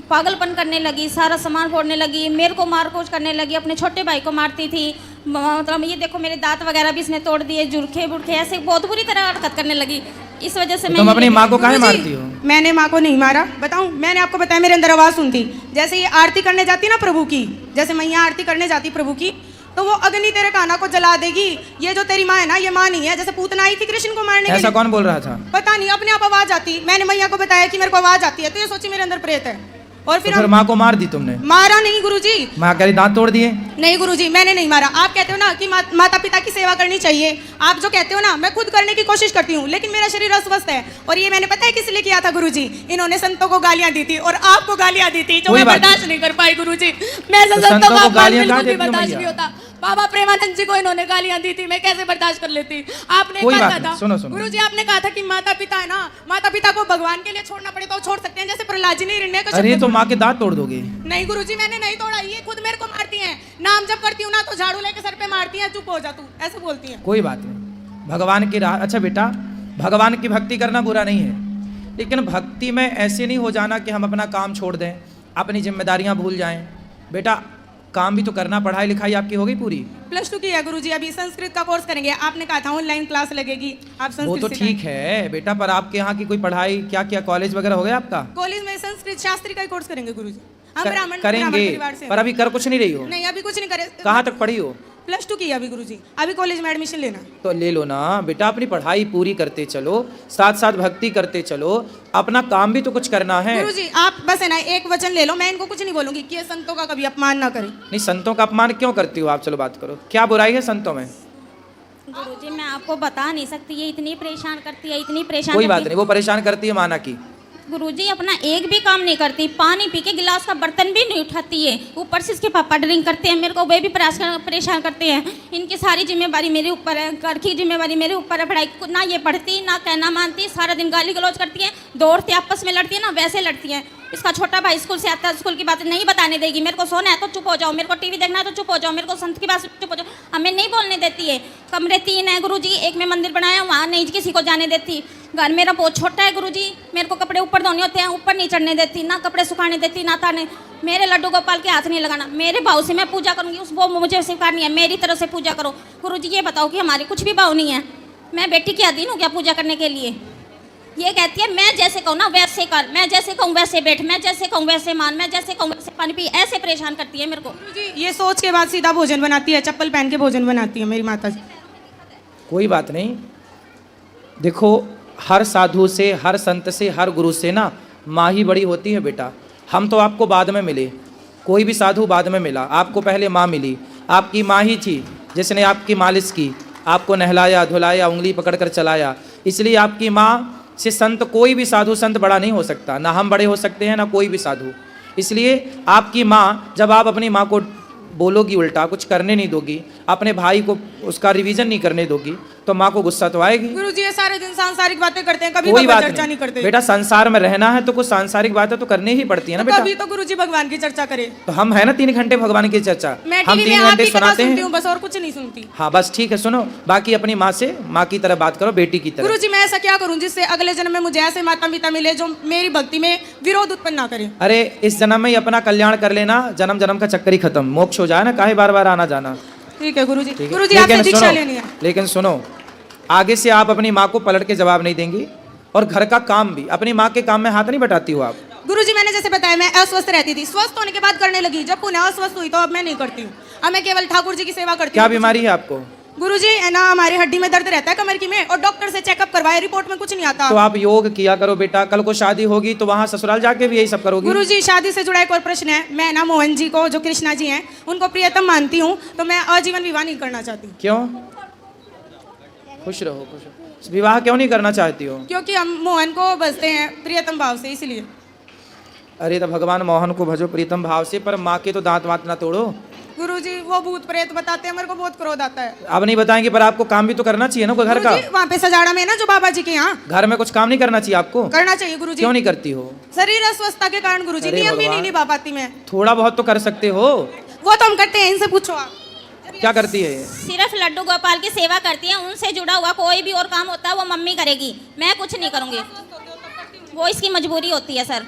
पागलपन करने लगी, सारा सामान फोड़ने लगी, मेरे को मार कूच करने लगी, अपने छोटे भाई को मारती थी। मतलब ये देखो मेरे दांत वगैरह भी इसने तोड़ दिए, जुरखे बुरखे ऐसे बहुत बुरी तरह हरकत करने लगी। इस वजह से तुम अपनी माँ को काहे मारती हो? मैंने माँ को नहीं मारा, बताऊं? मैंने आपको बताया मेरे अंदर आवाज़ सुनती। जैसे ये आरती करने जाती ना प्रभु की, जैसे मैया आरती करने जाती प्रभु की, तो वो अग्नि तेरे कान्हा को जला देगी। ये जो तेरी माँ है ना, ये माँ नहीं है। जैसे पूतना आई थी कृष्ण को मारने के लिए, ऐसा कौन बोल रहा था? पता नहीं, अपने आप आवाज़ आती। मैंने मैया को बताया कि मेरे को आवाज़ आती है, तो ये सोची मेरे अंदर प्रेत है। और फिर माँ को मार दी तुमने? मारा नहीं गुरुजी। माँ कह रही दांत तोड़ दिए? नहीं गुरुजी, मैंने नहीं मारा। आप कहते हो ना कि माता पिता की सेवा करनी चाहिए, आप जो कहते हो ना, मैं खुद करने की कोशिश करती हूँ, लेकिन मेरा शरीर अस्वस्थ है। और ये मैंने पता है किस लिए किया था गुरुजी? इन्होंने संतों को गालियां दी थी और आपको गालियां दी थी, जो मैं बर्दाश्त नहीं कर पाई गुरुजी। मैं संतों को गालियां बर्दाश्त नहीं होता। बाबा प्रेमानंद जी को इन्होंने गालियां दी थी, मैं कैसे बर्दाश्त कर लेती? आपने कहा था गुरुजी, आपने कहा था कि माता पिता है ना, माता पिता को भगवान के लिए छोड़ना पड़े तो छोड़ सकते हैं, जैसे प्रहलाद जी ने हिरण्य को। अरे तो माँ के दांत तोड़ दोगे? नहीं गुरुजी, मैंने नहीं तोड़ा, ये खुद मेरे को मारती हैं। नाम जब करती हूँ ना तो झाड़ू लेके सर पे मारती हैं, चुप हो जा तू, ऐसे बोलती हैं। कोई बात नहीं, भगवान की राह। अच्छा बेटा, भगवान की भक्ति करना बुरा नहीं है, लेकिन भक्ति में ऐसे नहीं हो जाना कि हम अपना काम छोड़ दें, अपनी जिम्मेदारियां भूल जाएं। बेटा काम भी तो करना, पढ़ाई लिखाई आपकी हो गई पूरी? +2 की है गुरुजी, अभी संस्कृत का कोर्स करेंगे। आपने कहा था ऑनलाइन क्लास लगेगी, आप संस्कृत वो तो ठीक है बेटा, पर आपके यहाँ की कोई पढ़ाई क्या क्या कॉलेज वगैरह हो गया आपका? कॉलेज में संस्कृत शास्त्री का ही कोर्स करेंगे गुरुजी। हम करेंगे, परिवार से पर अभी कर कुछ नहीं रही हो? नहीं, अभी कुछ नहीं करे। कहाँ तक पढ़ी हो? +2 की है अभी गुरुजी, अभी कॉलेज में एडमिशन लेना। तो ले लो ना बेटा, अपनी पढ़ाई पूरी करते चलो, साथ साथ भक्ति करते चलो, अपना काम भी तो कुछ करना है। गुरुजी आप बस है ना एक वचन ले लो, मैं इनको कुछ नहीं बोलूंगी कि ये संतों का कभी अपमान ना करें। नहीं, संतों का अपमान क्यों करती हो आप? चलो बात करो, क्या बुराई है संतों में? गुरुजी मैं आपको बता नहीं सकती, ये इतनी परेशान करती है, इतनी परेशान कोई करती बात नहीं, वो परेशान करती है माना की। गुरुजी अपना एक भी काम नहीं करती, पानी पी के गिलास का बर्तन भी नहीं उठाती है, ऊपर से इसके पापा ड्रिंक करते हैं, मेरे को वे भी परेशान करते हैं। इनकी सारी जिम्मेवारी मेरे ऊपर है, घर की जिम्मेवारी मेरे ऊपर है, पढ़ाई ना ये पढ़ती ना कहना मानती, सारा दिन गाली गलौज करती है, दौड़ती आपस में लड़ती है ना वैसे लड़ती है। इसका छोटा भाई स्कूल से आता है, स्कूल की बातें नहीं बताने देगी, मेरे को सोना है तो चुप हो जाओ, मेरे को टीवी देखना है तो चुप हो जाओ, मेरे को संत की बात चुप हो जाओ, हमें नहीं बोलने देती है। कमरे 3 है गुरुजी, एक में मंदिर बनाया, वहाँ नहीं किसी को जाने देती। घर मेरा बहुत छोटा है गुरुजी, मेरे को कपड़े ऊपर धोने होते हैं, ऊपर नहीं चढ़ने देती, ना कपड़े सुखाने देती, ना ताने। मेरे लड्डू गोपाल के हाथ नहीं लगाना, मेरे भाव से मैं पूजा करूंगी, उस वो मुझे स्वीकारनी है, मेरी तरफ से पूजा करो। गुरुजी ये बताओ कि हमारी कुछ भी भाव नहीं है, मैं बेटी की अधीन हूँ क्या पूजा करने के लिए? ये कहती है मैं जैसे कहूँ ना वैसे कर, मैं जैसे कहूँ वैसे बैठ, मैं जैसे कहूँ वैसे मान, मैं जैसे कहूँ वैसे पानी पी, ऐसे परेशान करती है मेरे को। गुरुजी ये सोच के बाद सीधा भोजन बनाती है, चप्पल पहन के भोजन बनाती है मेरी माता जी। कोई बात नहीं, देखो हर साधु से, हर संत से, हर गुरु से ना माँ ही बड़ी होती है बेटा। हम तो आपको बाद में मिले, कोई भी साधु बाद में मिला, आपको पहले माँ मिली। आपकी माँ ही थी जिसने आपकी मालिश की, आपको नहलाया धुलाया, उंगली पकड़कर चलाया। इसलिए आपकी माँ से संत, कोई भी साधु संत बड़ा नहीं हो सकता, ना हम बड़े हो सकते हैं ना कोई भी साधु। इसलिए आपकी माँ, जब आप अपनी माँ को बोलोगी उल्टा, कुछ करने नहीं दोगी, अपने भाई को उसका रिवीजन नहीं करने दोगी, तो माँ को गुस्सा तो आएगी। गुरुजी ये सारे दिन सांसारिक बातें करते हैं, कभी कोई बात चर्चा नहीं करते। बेटा संसार में रहना है तो कुछ सांसारिक बातें तो करनी ही पड़ती है ना बेटा। कभी तो गुरुजी भगवान की चर्चा करे। तो हम है ना 3 घंटे भगवान की चर्चा, मैं हम टीवी 3 में आप घंटे ही कथा सुनाते सुनती हैं। हूँ बस, और कुछ नहीं सुनती। हाँ बस ठीक है, सुनो, बाकी अपनी माँ से माँ की तरह बात करो, बेटी की तरह। गुरुजी मैं ऐसा क्या करूँ जिससे अगले जन्म में मुझे ऐसे माता पिता मिले जो मेरी भक्ति में विरोध उत्पन्न ना करे। अरे इस जन्म में ही अपना कल्याण कर लेना, जन्म जन्म का चक्कर ही खत्म, मोक्ष हो जाए ना, काहे बार बार आना जाना। ठीक है गुरुजी। ठीक है? गुरुजी आपसे दीक्षा लेनी है। लेकिन सुनो, आगे से आप अपनी माँ को पलट के जवाब नहीं देंगी, और घर का काम भी, अपनी माँ के काम में हाथ नहीं बटाती हो आप। गुरुजी मैंने जैसे बताया मैं अस्वस्थ रहती थी, स्वस्थ होने के बाद करने लगी, जब पुनः अस्वस्थ हुई तो अब मैं नहीं करती हूँ, अब मैं केवल ठाकुर जी की सेवा करती हूँ। क्या बीमारी है आपको? गुरुजी है ना हमारी हड्डी में दर्द रहता है कमर की में, और डॉक्टर से चेकअप करवाए, रिपोर्ट में कुछ नहीं आता। तो आप योग किया करो बेटा, कल को शादी होगी तो वहाँ ससुराल जाके भी यही सब करोगी। गुरुजी शादी से जुड़ा एक और प्रश्न है, मैं ना मोहन जी को, जो कृष्णा जी हैं, उनको प्रियतम मानती हूँ, तो मैं आजीवन विवाह नहीं करना चाहती। क्यों? खुश रहो, खुश रहो। विवाह क्यों नहीं करना चाहती हो? क्योंकि हम मोहन को बसते हैं प्रियतम भाव से, इसलिए। अरे तो भगवान मोहन को भजो प्रीतम भाव से, पर माँ के तो दांत वात ना तोड़ो। गुरुजी वो भूत प्रेत बताते हैं, मेरे को बहुत क्रोध आता है। अब नहीं बताएंगे, पर आपको काम भी तो करना चाहिए ना कोई घर का। वहाँ पे सजाड़ा में ना जो बाबा जी के यहाँ, घर में कुछ काम नहीं करना चाहिए आपको? करना चाहिए गुरुजी। क्यों नहीं करती हो? शरीर अस्वस्थता के कारण गुरुजी, अरे नियम भी भगवान। नहीं निभा पाती मैं। थोड़ा बहुत तो कर सकते हो। वो तो हम करते हैं, इनसे पूछो आप। क्या करती है? सिर्फ लड्डू गोपाल की सेवा करती है, उनसे जुड़ा हुआ कोई भी और काम होता है वो मम्मी करेगी, मैं कुछ नहीं करूँगी। वो इसकी मजबूरी होती है सर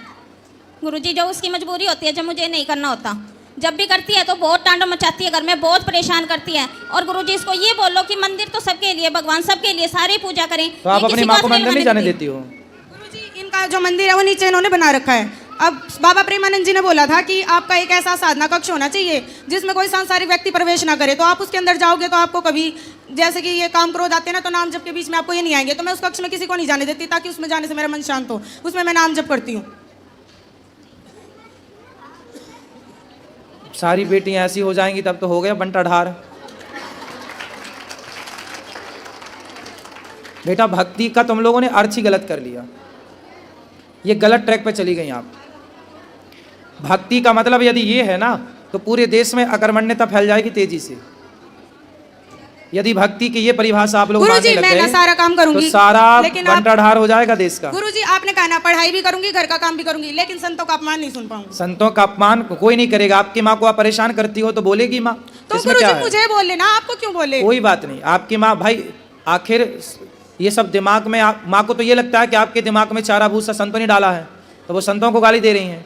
गुरुजी, जो उसकी मजबूरी होती है, जो मुझे नहीं करना होता। जब भी करती है तो बहुत तांडव मचाती है, घर में बहुत परेशान करती है। और गुरुजी इसको ये बोलो कि मंदिर तो सबके लिए, भगवान सबके लिए, सारे पूजा करें। तो आप अपनी माँ को मंदिर नहीं जाने देती हो? गुरुजी इनका जो मंदिर है वो नीचे इन्होंने बना रखा है। अब बाबा प्रेमानंद जी ने बोला था कि आपका एक ऐसा साधना कक्ष होना चाहिए जिसमें कोई सांसारिक व्यक्ति प्रवेश ना करे, तो आप उसके अंदर जाओगे तो आपको कभी, जैसे कि ये काम क्रोध आते हैं ना, तो नाम जप के बीच में आपको ये नहीं आएंगे, तो मैं उस कक्ष में किसी को नहीं जाने देती, ताकि उसमें जाने से मेरा मन शांत हो। उसमें मैं नाम जप करती हूँ। सारी बेटियां ऐसी हो जाएंगी तब तो हो गया बंटा ढार। बेटा भक्ति का तुम लोगों ने अर्थ ही गलत कर लिया, ये गलत ट्रैक पे चली गई आप। भक्ति का मतलब यदि ये है ना, तो पूरे देश में अकर्मण्यता फैल जाएगी तेजी से। यदि भक्ति की ये परिभाषा आप लोग मानने लग मैं ना गए, सारा काम करूंगी, तो सारा लेकिन आप- बंटाढार हो जाएगा देश का। गुरुजी आपने कहा ना पढ़ाई भी करूंगी, घर का काम भी करूंगी, लेकिन संतों का अपमान नहीं सुन पाऊंगी। संतों का अपमान कोई नहीं करेगा। आपकी माँ को आप परेशान करती हो तो बोलेगी माँ, तो इसमें क्या गुरुजी है? मुझे बोल लेना, आपको क्यों बोले? कोई बात नहीं, आपकी माँ भाई आखिर ये सब दिमाग में माँ को तो ये लगता है कि आपके दिमाग में चारा भूसा संतों ने डाला है, तो वो संतों को गाली दे रही हैं।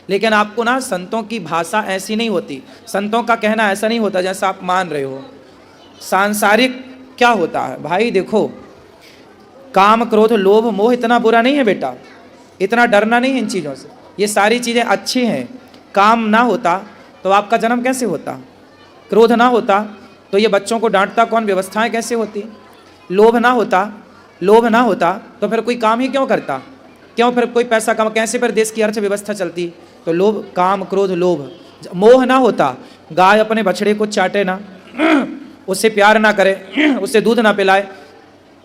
लेकिन आपको ना संतों की भाषा ऐसी नहीं होती, संतों का कहना ऐसा नहीं होता जैसा आप मान रहे हो। सांसारिक क्या होता है भाई, देखो काम क्रोध लोभ मोह इतना बुरा नहीं है बेटा, इतना डरना नहीं है इन चीज़ों से। ये सारी चीज़ें अच्छी हैं। काम ना होता तो आपका जन्म कैसे होता, क्रोध ना होता तो ये बच्चों को डांटता कौन, व्यवस्थाएं कैसे होती, लोभ ना होता तो फिर कोई काम ही क्यों करता, क्यों फिर कोई पैसा कमा, कैसे फिर देश की अर्थव्यवस्था चलती। तो लोभ, काम क्रोध लोभ, मोह ना होता, गाय अपने बछड़े को चाटे ना, उससे प्यार ना करे, उससे दूध ना पिलाए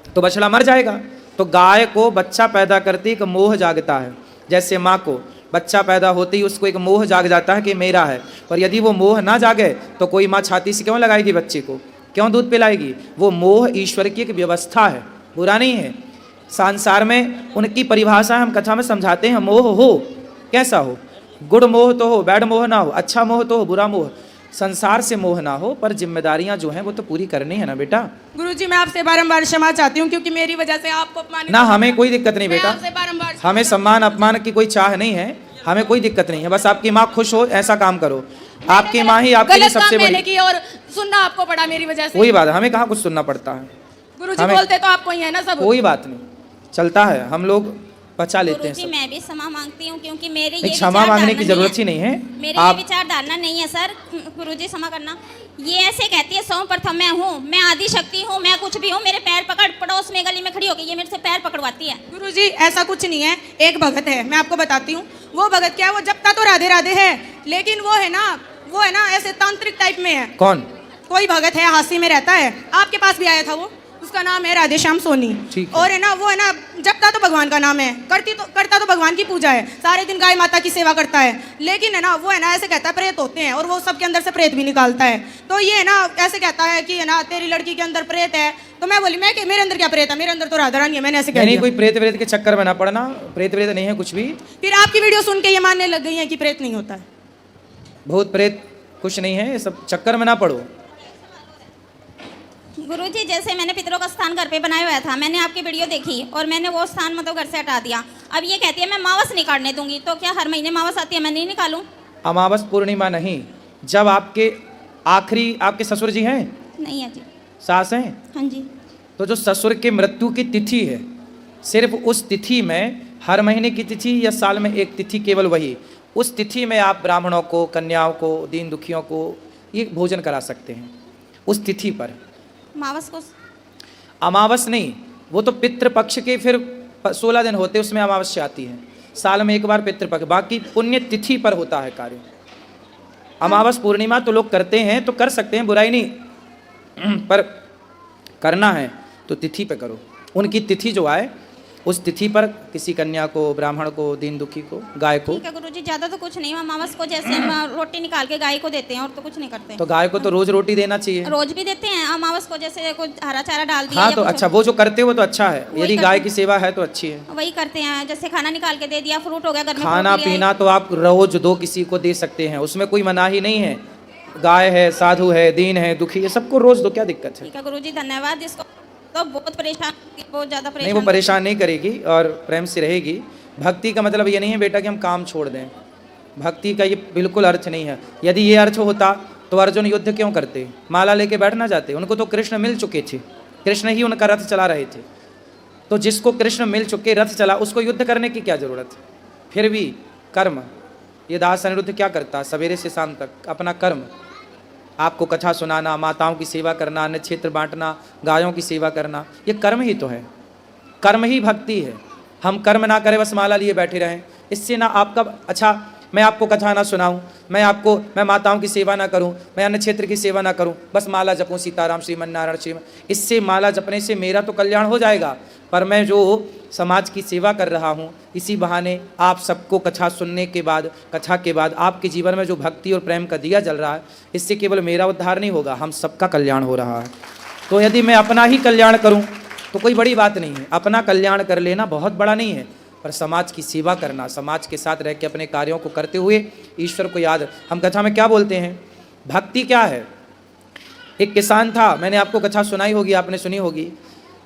तो बछड़ा मर जाएगा। तो गाय को बच्चा पैदा करती एक मोह जागता है, जैसे माँ को बच्चा पैदा होते ही उसको एक मोह जाग जाता है कि मेरा है। पर यदि वो मोह ना जागे तो कोई माँ छाती से क्यों लगाएगी बच्चे को, क्यों दूध पिलाएगी। वो मोह ईश्वर की एक व्यवस्था है, बुरा नहीं है। संसार में उनकी परिभाषा हम कथा में समझाते हैं। मोह हो कैसा हो, गुड मोह तो हो, बैड मोह ना हो, अच्छा मोह तो हो, बुरा मोह, संसार से मोह ना हो, पर जिम्मेदारियां जो हैं वो तो पूरी करनी है ना बेटा। गुरुजी मैं आपसे बारंबार क्षमा चाहती हूँ, क्योंकि मेरी वजह से आपको अपमानित ना, हमें कोई दिक्कत नहीं मैं बेटा, आपसे बारंबार हमें सम्मान अपमान की कोई चाह नहीं है, हमें कोई दिक्कत नहीं है। बस आपकी माँ खुश हो ऐसा काम करो, आपकी माँ ही आपके लिए गलत काम सबसे मैंने बड़ी। की और सुनना आपको पड़ा मेरी वजह से। कोई बात, हमें कहाँ कुछ सुनना पड़ता है, गुरुजी हमें- बोलते तो आपको ही है ना सब। कोई बात नहीं, चलता है, हम लोग बचा लेते हैं गुरुजी सब। मैं भी क्षमा मांगती हूँ, क्योंकि मेरे ये नहीं, क्षमा विचार मांगने धारणा की नहीं जरूरत ही नहीं है। मेरे आप ये विचार धारणा नहीं है सर, गुरुजी क्षमा करना। ये ऐसे कहती है सर्वप्रथम मैं हूँ, मैं आदि शक्ति हूँ, मैं कुछ भी हूँ, मेरे पैर पकड़, पड़ोस में गली में खड़ी होगी ये मेरे से पैर पकड़वाती है। गुरुजी ऐसा कुछ नहीं है, एक भगत है, मैं आपको बताती हूँ। वो भगत क्या है, वो जपता तो राधे राधे है, लेकिन वो है ना ऐसे तांत्रिक टाइप में है। कौन, कोई भगत है, हासी में रहता है, आपके पास भी आया था वो, उसका नाम है राधेश्याम सोनी। ठीक है। और है ना वो है ना जपता तो भगवान का नाम है, करता तो भगवान की पूजा है, सारे दिन गाय माता की सेवा करता है, लेकिन है ना वो है ना ऐसे कहता है प्रेत होते हैं, और वो सबके अंदर से प्रेत भी निकालता है। तो ये है ना ऐसे कहता है कि है ना तेरी लड़की के अंदर प्रेत है। तो मैं बोली मैं कि मेरे अंदर क्या प्रेत है, मेरे अंदर तो राधा रानी है, मैंने ऐसे कह नहीं दिया। कोई प्रेत व्रेत के चक्कर में ना पड़ना, प्रेत व्रेत नहीं है कुछ भी। फिर आपकी वीडियो सुन के ये मानने लग गई है कि प्रेत नहीं होता है। भूत प्रेत कुछ नहीं है, ये सब चक्कर में ना पड़ो। गुरुजी जैसे मैंने पितरों का स्थान घर पे बनाया हुआ था, मैंने आपकी वीडियो देखी और मैंने वो स्थान मतलब घर से हटा दिया। अब ये कहती है मैं मावस नहीं काटने दूंगी, तो क्या हर महीने मावस आती है मैं नहीं निकालूं? अमावस पूर्णिमा नहीं, जब आपके आखिरी, आपके ससुर जी हैं, नहीं है जी। सास हैं, हाँ जी। तो जो ससुर के मृत्यु की तिथि है, सिर्फ उस तिथि में, हर महीने की तिथि या साल में एक तिथि, केवल वही, उस तिथि में आप ब्राह्मणों को, कन्याओं को, दीन दुखियों को ये भोजन करा सकते हैं उस तिथि पर। मावस को अमावस नहीं, वो तो पितृपक्ष के फिर 16 दिन होते, उसमें अमावस्या आती है, साल में एक बार पितृपक्ष, बाकी पुण्य तिथि पर होता है कार्य। अमावस पूर्णिमा तो लोग करते हैं, तो कर सकते हैं, बुराई नहीं, पर करना है तो तिथि पे करो। उनकी तिथि जो आए उस तिथि पर किसी कन्या को, ब्राह्मण को, दीन दुखी को, गाय को। ठीक है गुरुजी, ज्यादा तो कुछ नहीं, अमावस को जैसे हम रोटी निकाल के गाय को देते हैं और तो कुछ नहीं करते। तो गाय को तो रोज रोटी देना चाहिए। रोज भी देते हैं, अमावस को जैसे कुछ हरा चारा डाल दिया। हाँ या तो कुछ अच्छा, वो जो करते हो वो तो अच्छा है, वही यदि करते गाय हैं। की सेवा है तो अच्छी है। वही करते हैं, जैसे खाना निकाल के दे दिया, फ्रूट हो गया घर में, खाना फ्रूट लिया, पीना तो आप रोज दो किसी को दे सकते हैं, उसमें कोई मनाही नहीं है। गाय है, साधु है, दीन है, दुखी है, सबको रोज दो, क्या दिक्कत है। ठीक है गुरुजी धन्यवाद। जिसको तो बहुत परेशान, बहुत ज्यादा नहीं, वो परेशान। परेशान नहीं करेगी और प्रेम से रहेगी। भक्ति का मतलब ये नहीं है बेटा कि हम काम छोड़ दें, भक्ति का ये बिल्कुल अर्थ नहीं है। यदि ये अर्थ होता तो अर्जुन युद्ध क्यों करते, माला लेके बैठना जाते, उनको तो कृष्ण मिल चुके थे, कृष्ण ही उनका रथ चला रहे थे। तो जिसको कृष्ण मिल चुके, रथ चला, उसको युद्ध करने की क्या जरूरत। फिर भी कर्म, ये दास अनिरुद्ध क्या करता, सवेरे से शाम तक अपना कर्म, आपको कथा सुनाना, माताओं की सेवा करना, अन्न क्षेत्र बांटना, गायों की सेवा करना, ये कर्म ही तो है, कर्म ही भक्ति है। हम कर्म ना करें, बस माला लिए बैठे रहें, इससे ना आपका, अच्छा मैं आपको कथा ना सुनाऊं, मैं माताओं की सेवा ना करूं, मैं अन्न क्षेत्र की सेवा ना करूं, बस माला जपूं सीताराम श्रीमन नारायण श्रीमन, इससे माला जपने से मेरा तो कल्याण हो जाएगा, पर मैं जो समाज की सेवा कर रहा हूँ, इसी बहाने आप सबको कथा सुनने के बाद, कथा के बाद आपके जीवन में जो भक्ति और प्रेम का दिया जल रहा है, इससे केवल मेरा उद्धार नहीं होगा, हम सबका कल्याण हो रहा है। तो यदि मैं अपना ही कल्याण करूं तो कोई बड़ी बात नहीं है, अपना कल्याण कर लेना बहुत बड़ा नहीं है, पर समाज की सेवा करना, समाज के साथ रह के अपने कार्यों को करते हुए ईश्वर को याद, हम कथा में क्या बोलते हैं, भक्ति क्या है। एक किसान था, मैंने आपको कथा सुनाई होगी, आपने सुनी होगी।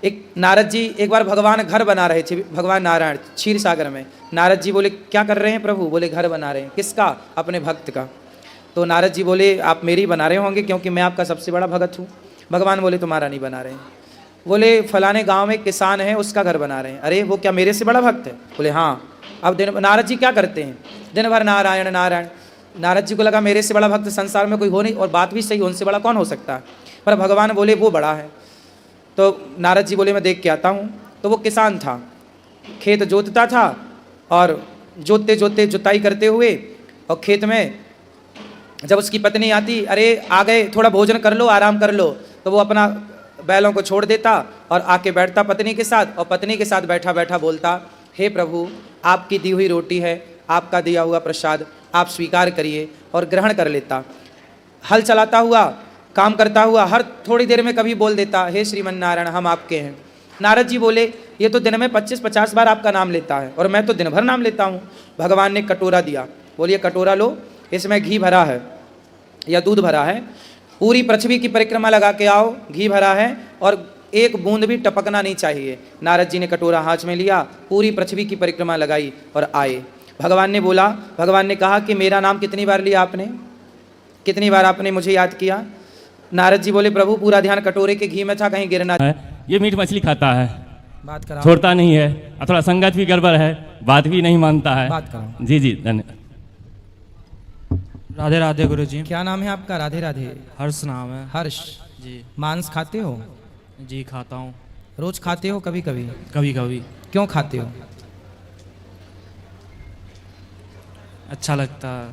एक नारद जी एक बार भगवान घर बना रहे थे, भगवान नारायण क्षीर सागर में। नारद जी बोले क्या कर रहे हैं प्रभु? बोले घर बना रहे हैं। किसका? अपने भक्त का। तो नारद जी बोले आप मेरी बना रहे होंगे क्योंकि मैं आपका सबसे बड़ा भगत हूँ। भगवान बोले तुम्हारा नहीं बना रहे हैं। बोले फलाने गांव में किसान है उसका घर बना रहे हैं। अरे वो क्या मेरे से बड़ा भक्त है? बोले हाँ। अब नारद जी क्या करते हैं? दिन भर नारायण नारायण। नारद जी को लगा मेरे से बड़ा भक्त संसार में कोई हो नहीं, और बात भी सही, उनसे बड़ा कौन हो सकता है? पर भगवान बोले वो बड़ा है। तो नारद जी बोले मैं देख के आता हूँ। तो वो किसान था, खेत जोतता था, और जोतते जोतते जुताई करते हुए और खेत में जब उसकी पत्नी आती, अरे आ गए थोड़ा भोजन कर लो आराम कर लो, तो वो अपना बैलों को छोड़ देता और आके बैठता पत्नी के साथ, और पत्नी के साथ बैठा बैठा बोलता हे प्रभु आपकी दी हुई रोटी है, आपका दिया हुआ प्रसाद आप स्वीकार करिए, और ग्रहण कर लेता। हल चलाता हुआ काम करता हुआ हर थोड़ी देर में कभी बोल देता हे श्रीमन नारायण हम आपके हैं। नारद जी बोले ये तो दिन में 25-50 बार आपका नाम लेता है और मैं तो दिन भर नाम लेता हूँ। भगवान ने कटोरा दिया, बोलिए कटोरा लो, इसमें घी भरा है या दूध भरा है, पूरी पृथ्वी की परिक्रमा लगा के आओ, घी भरा है और एक बूंद भी टपकना नहीं चाहिए। नारद जी ने कटोरा हाथ में लिया, पूरी पृथ्वी की परिक्रमा लगाई और आए। भगवान ने बोला, भगवान ने कहा कि मेरा नाम कितनी बार लिया आपने, कितनी बार आपने मुझे याद किया? नारद जी बोले प्रभु पूरा ध्यान कटोरे के घी में था, कहीं गिरना। ये मीट मछली खाता है, बात कराओ। छोड़ता नहीं है, और थोड़ा संगत भी गड़बड़ है, बात भी नहीं मानता है। बात कराओ। जी जी धन्यवाद। राधे राधे गुरु जी। क्या नाम है आपका? राधे राधे। हर्ष नाम है। हर्ष जी। मांस खाते हो? जी खाता हूँ। रोज खाते हो? कभी कभी? कभी कभी। क्यों खाते हो? अच्छा लगता है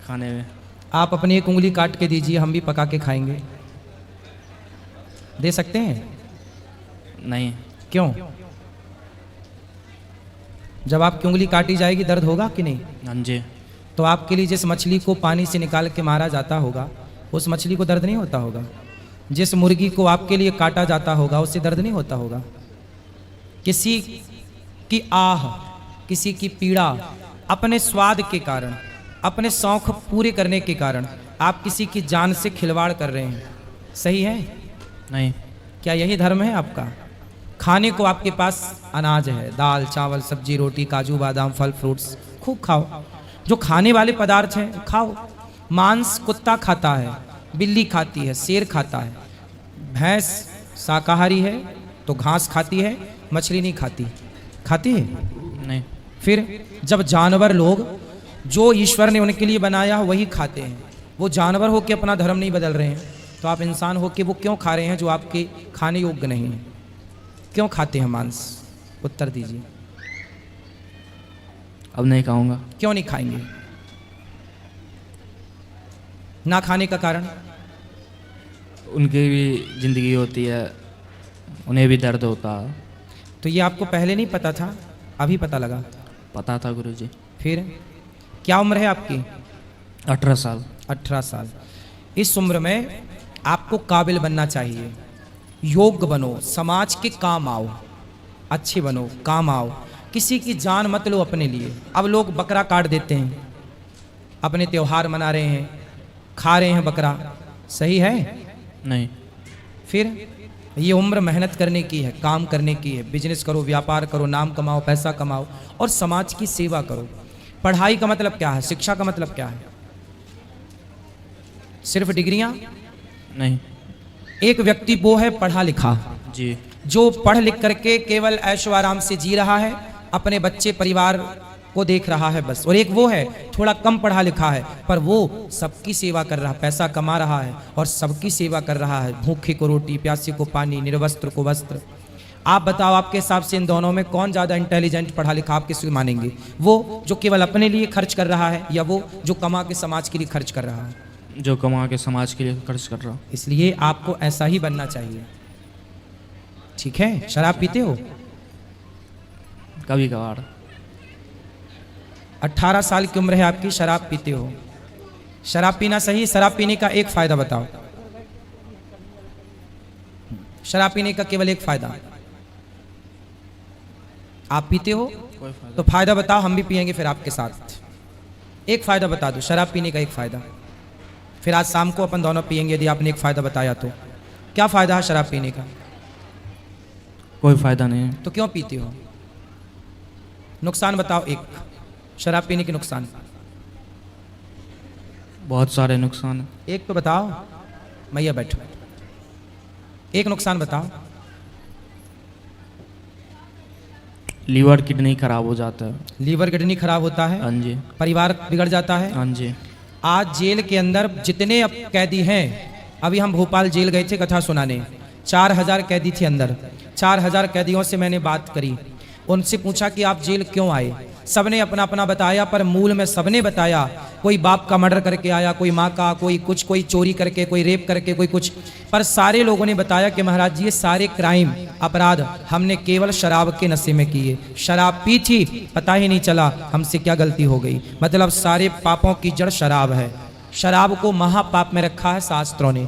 खाने में। आप अपनी एक उंगली काट के दीजिए, हम भी पका के खाएंगे। दे सकते हैं? नहीं। क्यों? जब आपकी उंगली काटी जाएगी दर्द होगा कि नहीं? हाँ जी। तो आपके लिए जिस मछली को पानी से निकाल के मारा जाता होगा उस मछली को दर्द नहीं होता होगा? जिस मुर्गी को आपके लिए काटा जाता होगा उससे दर्द नहीं होता होगा? किसी की आह, किसी की पीड़ा अपने स्वाद के कारण, अपने शौक पूरे करने के कारण आप किसी की जान से खिलवाड़ कर रहे हैं, सही है? नहीं। क्या यही धर्म है आपका? खाने को आपके पास अनाज है, दाल चावल सब्जी रोटी काजू बादाम फल फ्रूट्स, खूब खाओ। जो खाने वाले पदार्थ हैं खाओ। मांस कुत्ता खाता है, बिल्ली खाती है, शेर खाता है, भैंस शाकाहारी है तो घास खाती है, मछली नहीं खाती। खाती है? नहीं। फिर जब जानवर लोग जो ईश्वर ने उनके लिए बनाया वही खाते हैं, वो जानवर हो के अपना धर्म नहीं बदल रहे हैं, तो आप इंसान हो के वो क्यों खा रहे हैं जो आपके खाने योग्य नहीं है? क्यों खाते हैं मांस? उत्तर दीजिए। अब नहीं खाऊंगा। क्यों नहीं खाएंगे? ना खाने का कारण? उनकी भी जिंदगी होती है, उन्हें भी दर्द होता है। तो ये आपको पहले नहीं पता था, अभी पता लगा? पता था गुरु जी। फिर क्या उम्र है आपकी? 18 साल। 18 साल। इस उम्र में आपको काबिल बनना चाहिए, योग्य बनो, समाज के काम आओ, अच्छे बनो, काम आओ। किसी की जान मत लो अपने लिए। अब लोग बकरा काट देते हैं, अपने त्योहार मना रहे हैं, खा रहे हैं बकरा, सही है? नहीं। फिर ये उम्र मेहनत करने की है, काम करने की है, बिजनेस करो, व्यापार करो, नाम कमाओ, पैसा कमाओ और समाज की सेवा करो। पढ़ाई का मतलब क्या है? शिक्षा का मतलब क्या है? सिर्फ डिग्रियां? नहीं। एक व्यक्ति वो है पढ़ा लिखा, जी। जो पढ़ लिख करके केवल ऐशो आराम से जी रहा है, अपने बच्चे परिवार को देख रहा है बस। और एक वो है थोड़ा कम पढ़ा लिखा है पर वो सबकी सेवा कर रहा है, पैसा कमा रहा है और सबकी सेवा कर रहा है, भूखे को रोटी, प्यासे को पानी, निर्वस्त्र को वस्त्र। आप बताओ आपके हिसाब से इन दोनों में कौन ज़्यादा इंटेलिजेंट पढ़ा लिखा आप किसको मानेंगे? वो जो केवल अपने लिए खर्च कर रहा है या वो जो कमा के समाज के लिए खर्च कर रहा है? जो कमा के समाज के लिए खर्च कर रहा हूँ। इसलिए आपको ऐसा ही बनना चाहिए, ठीक है? शराब पीते हो? कभी कभार। 18 साल की उम्र है आपकी, शराब पीते हो। शराब पीना सही? शराब पीने का एक फायदा बताओ। शराब पीने का केवल एक फायदा। आप पीते हो तो फायदा बताओ, हम भी पिएंगे फिर आपके साथ। एक फायदा बता दो शराब पीने का, एक फायदा। फिर आज शाम को अपन दोनों पिएंगे यदि आपने एक फायदा बताया तो। क्या फायदा है शराब पीने का? कोई फ़ायदा नहीं है। तो क्यों पीते हो? नुकसान बताओ एक, शराब पीने के नुकसान। बहुत सारे नुकसान हैं। एक तो बताओ, मैया बैठो, एक नुकसान बताओ। लीवर किडनी खराब हो जाता है। लीवर किडनी खराब होता है, हाँ जी। परिवार बिगड़ जाता है। हाँ जी। आज जेल के अंदर जितने अब कैदी हैं, अभी हम भोपाल जेल गए थे कथा सुनाने, 4000 कैदी थे अंदर। 4000 कैदियों से मैंने बात करी, उनसे पूछा कि आप जेल क्यों आए। सबने अपना अपना बताया, पर मूल में सबने बताया, कोई बाप का मर्डर करके आया, कोई माँ का, कोई कुछ, कोई चोरी करके, कोई रेप करके, कोई कुछ, पर सारे लोगों ने बताया कि महाराज जी ये सारे क्राइम, अपराध हमने केवल शराब के नशे में किए। शराब पी थी, पता ही नहीं चला हमसे क्या गलती हो गई। मतलब सारे पापों की जड़ शराब है। शराब को महापाप में रखा है शास्त्रों ने।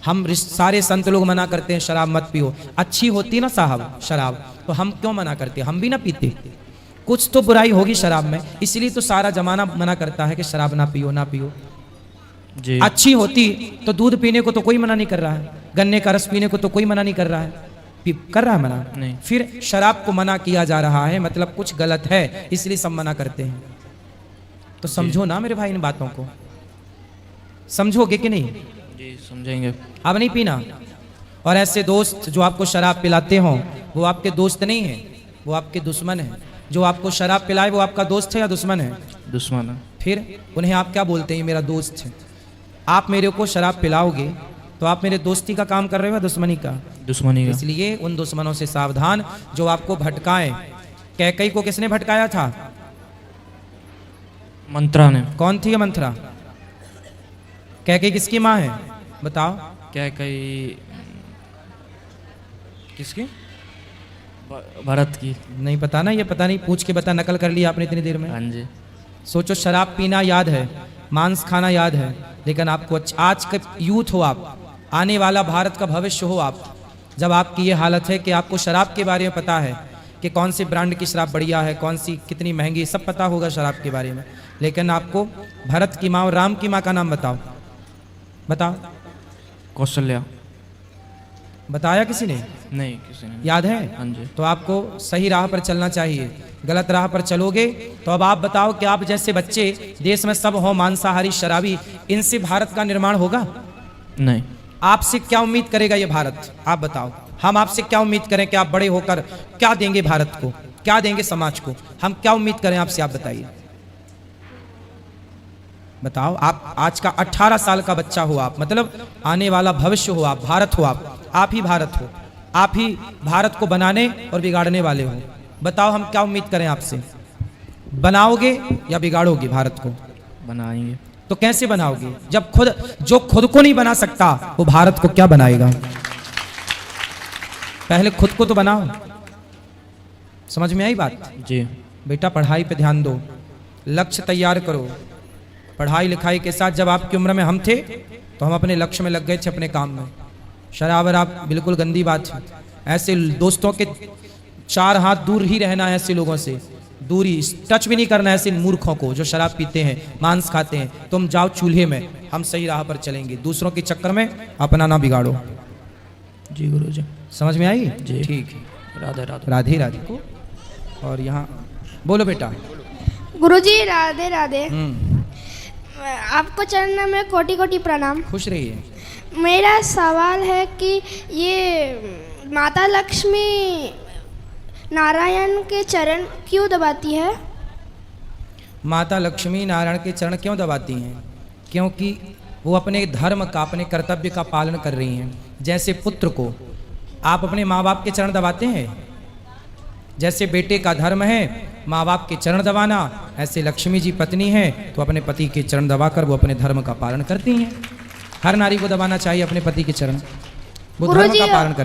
हम सारे संत लोग मना करते हैं शराब मत पियो, अच्छी होती ना साहब शराब, तो हम क्यों मना करते? हम भी ना पीते। कुछ तो बुराई होगी शराब में, इसलिए तो सारा जमाना मना करता है कि शराब ना पियो, ना पियो। जी। अच्छी होती तो दूध पीने को तो कोई मना नहीं कर रहा है, गन्ने का रस पीने को तो कोई मना नहीं कर रहा है। कर रहा है मना? नहीं। फिर शराब को मना किया जा रहा है, मतलब कुछ गलत है, इसलिए सब मना करते हैं। तो समझो ना मेरे भाई इन बातों को, समझोगे कि नहीं? जी समझेंगे। अब नहीं पीना। और ऐसे दोस्त जो आपको शराब पिलाते हों, वो आपके दोस्त नहीं है, वो आपके दुश्मन है। जो आपको शराब पिलाए वो आपका दोस्त है या दुश्मन है? दुश्मन है। फिर उन्हें आप क्या बोलते हैं? मेरा दोस्त है। आप मेरे को शराब पिलाओगे तो आप मेरे दोस्ती का काम कर रहे हो या दुश्मनी का? दुश्मनी का। इसलिए उन दुश्मनों से सावधान जो आपको भटकाएं। कैकई को किसने भटकाया था? मंत्रा ने। कौन थी ये मंत्रा? कैकई किसकी माँ है बताओ? क्या कही किसकी? भरत की। नहीं पता ना? ये पता नहीं, पूछ के बता, नकल कर लिया आपने इतनी देर में। हाँ जी। सोचो, शराब पीना याद है, मांस खाना याद है, लेकिन आपको आज के यूथ हो आप, आने वाला भारत का भविष्य हो आप, जब आपकी ये हालत है कि आपको शराब के बारे में पता है कि कौन सी ब्रांड की शराब बढ़िया है, कौन सी कितनी महंगी, सब पता होगा शराब के बारे में, लेकिन आपको भरत की माँ और राम की माँ का नाम बताओ, बताओ। कौशल्या। बताया किसी ने? नहीं किसी ने। याद है? हाँ जी। तो आपको सही राह पर चलना चाहिए, गलत राह पर चलोगे तो अब आप बताओ कि आप जैसे बच्चे देश में सब हो मांसाहारी शराबी, इनसे भारत का निर्माण होगा? नहीं। आपसे क्या उम्मीद करेगा ये भारत? आप बताओ, हम आपसे क्या उम्मीद करें कि आप बड़े होकर क्या देंगे भारत को, क्या देंगे समाज को? हम क्या उम्मीद करें आपसे, आप बताइए, बताओ। आप आज का 18 साल का बच्चा हो आप, मतलब आने वाला भविष्य हो आप, भारत हो आप ही भारत हो, आप ही भारत को बनाने और बिगाड़ने वाले हो। बताओ हम क्या उम्मीद करें आपसे? बनाओगे या बिगाड़ोगे भारत को? बनाएंगे। तो कैसे बनाओगे जब जो खुद को नहीं बना सकता वो भारत को क्या बनाएगा? पहले खुद को तो बनाओ। समझ में आई बात? जी। बेटा पढ़ाई पे ध्यान दो, लक्ष्य तैयार करो। पढ़ाई लिखाई के साथ जब आपकी उम्र में हम थे तो हम अपने लक्ष्य में लग गए थे, अपने काम में। शराब आप बिल्कुल गंदी बात है। ऐसे दोस्तों के 4 हाथ दूर ही रहना है, ऐसे लोगों से दूरी, टच भी नहीं करना है ऐसे मूर्खों को जो शराब पीते हैं, मांस खाते हैं। तुम जाओ चूल्हे में, हम सही राह पर चलेंगे, दूसरों के चक्कर में अपना ना बिगाड़ो। जी गुरुजी। समझ में आई? जी। ठीक है। राधे राधे। राधे राधे को। और यहाँ बोलो बेटा। गुरुजी राधे राधे। हम्म, आपको चरण में कोटि कोटि प्रणाम। खुश रहिए। मेरा सवाल है कि ये माता लक्ष्मी नारायण के चरण क्यों दबाती है? माता लक्ष्मी नारायण के चरण क्यों दबाती हैं? क्योंकि वो अपने धर्म का, अपने कर्तव्य का पालन कर रही हैं। जैसे पुत्र को आप अपने माँ बाप के चरण दबाते हैं, जैसे बेटे का धर्म है माँ बाप के चरण दबाना, ऐसे लक्ष्मी जी पत्नी हैं तो अपने पति के चरण दबाकर वो अपने धर्म का पालन करती हैं। हर नारी को दबाना चाहिए अपने पति के चरण, वो धर्म का पालन कर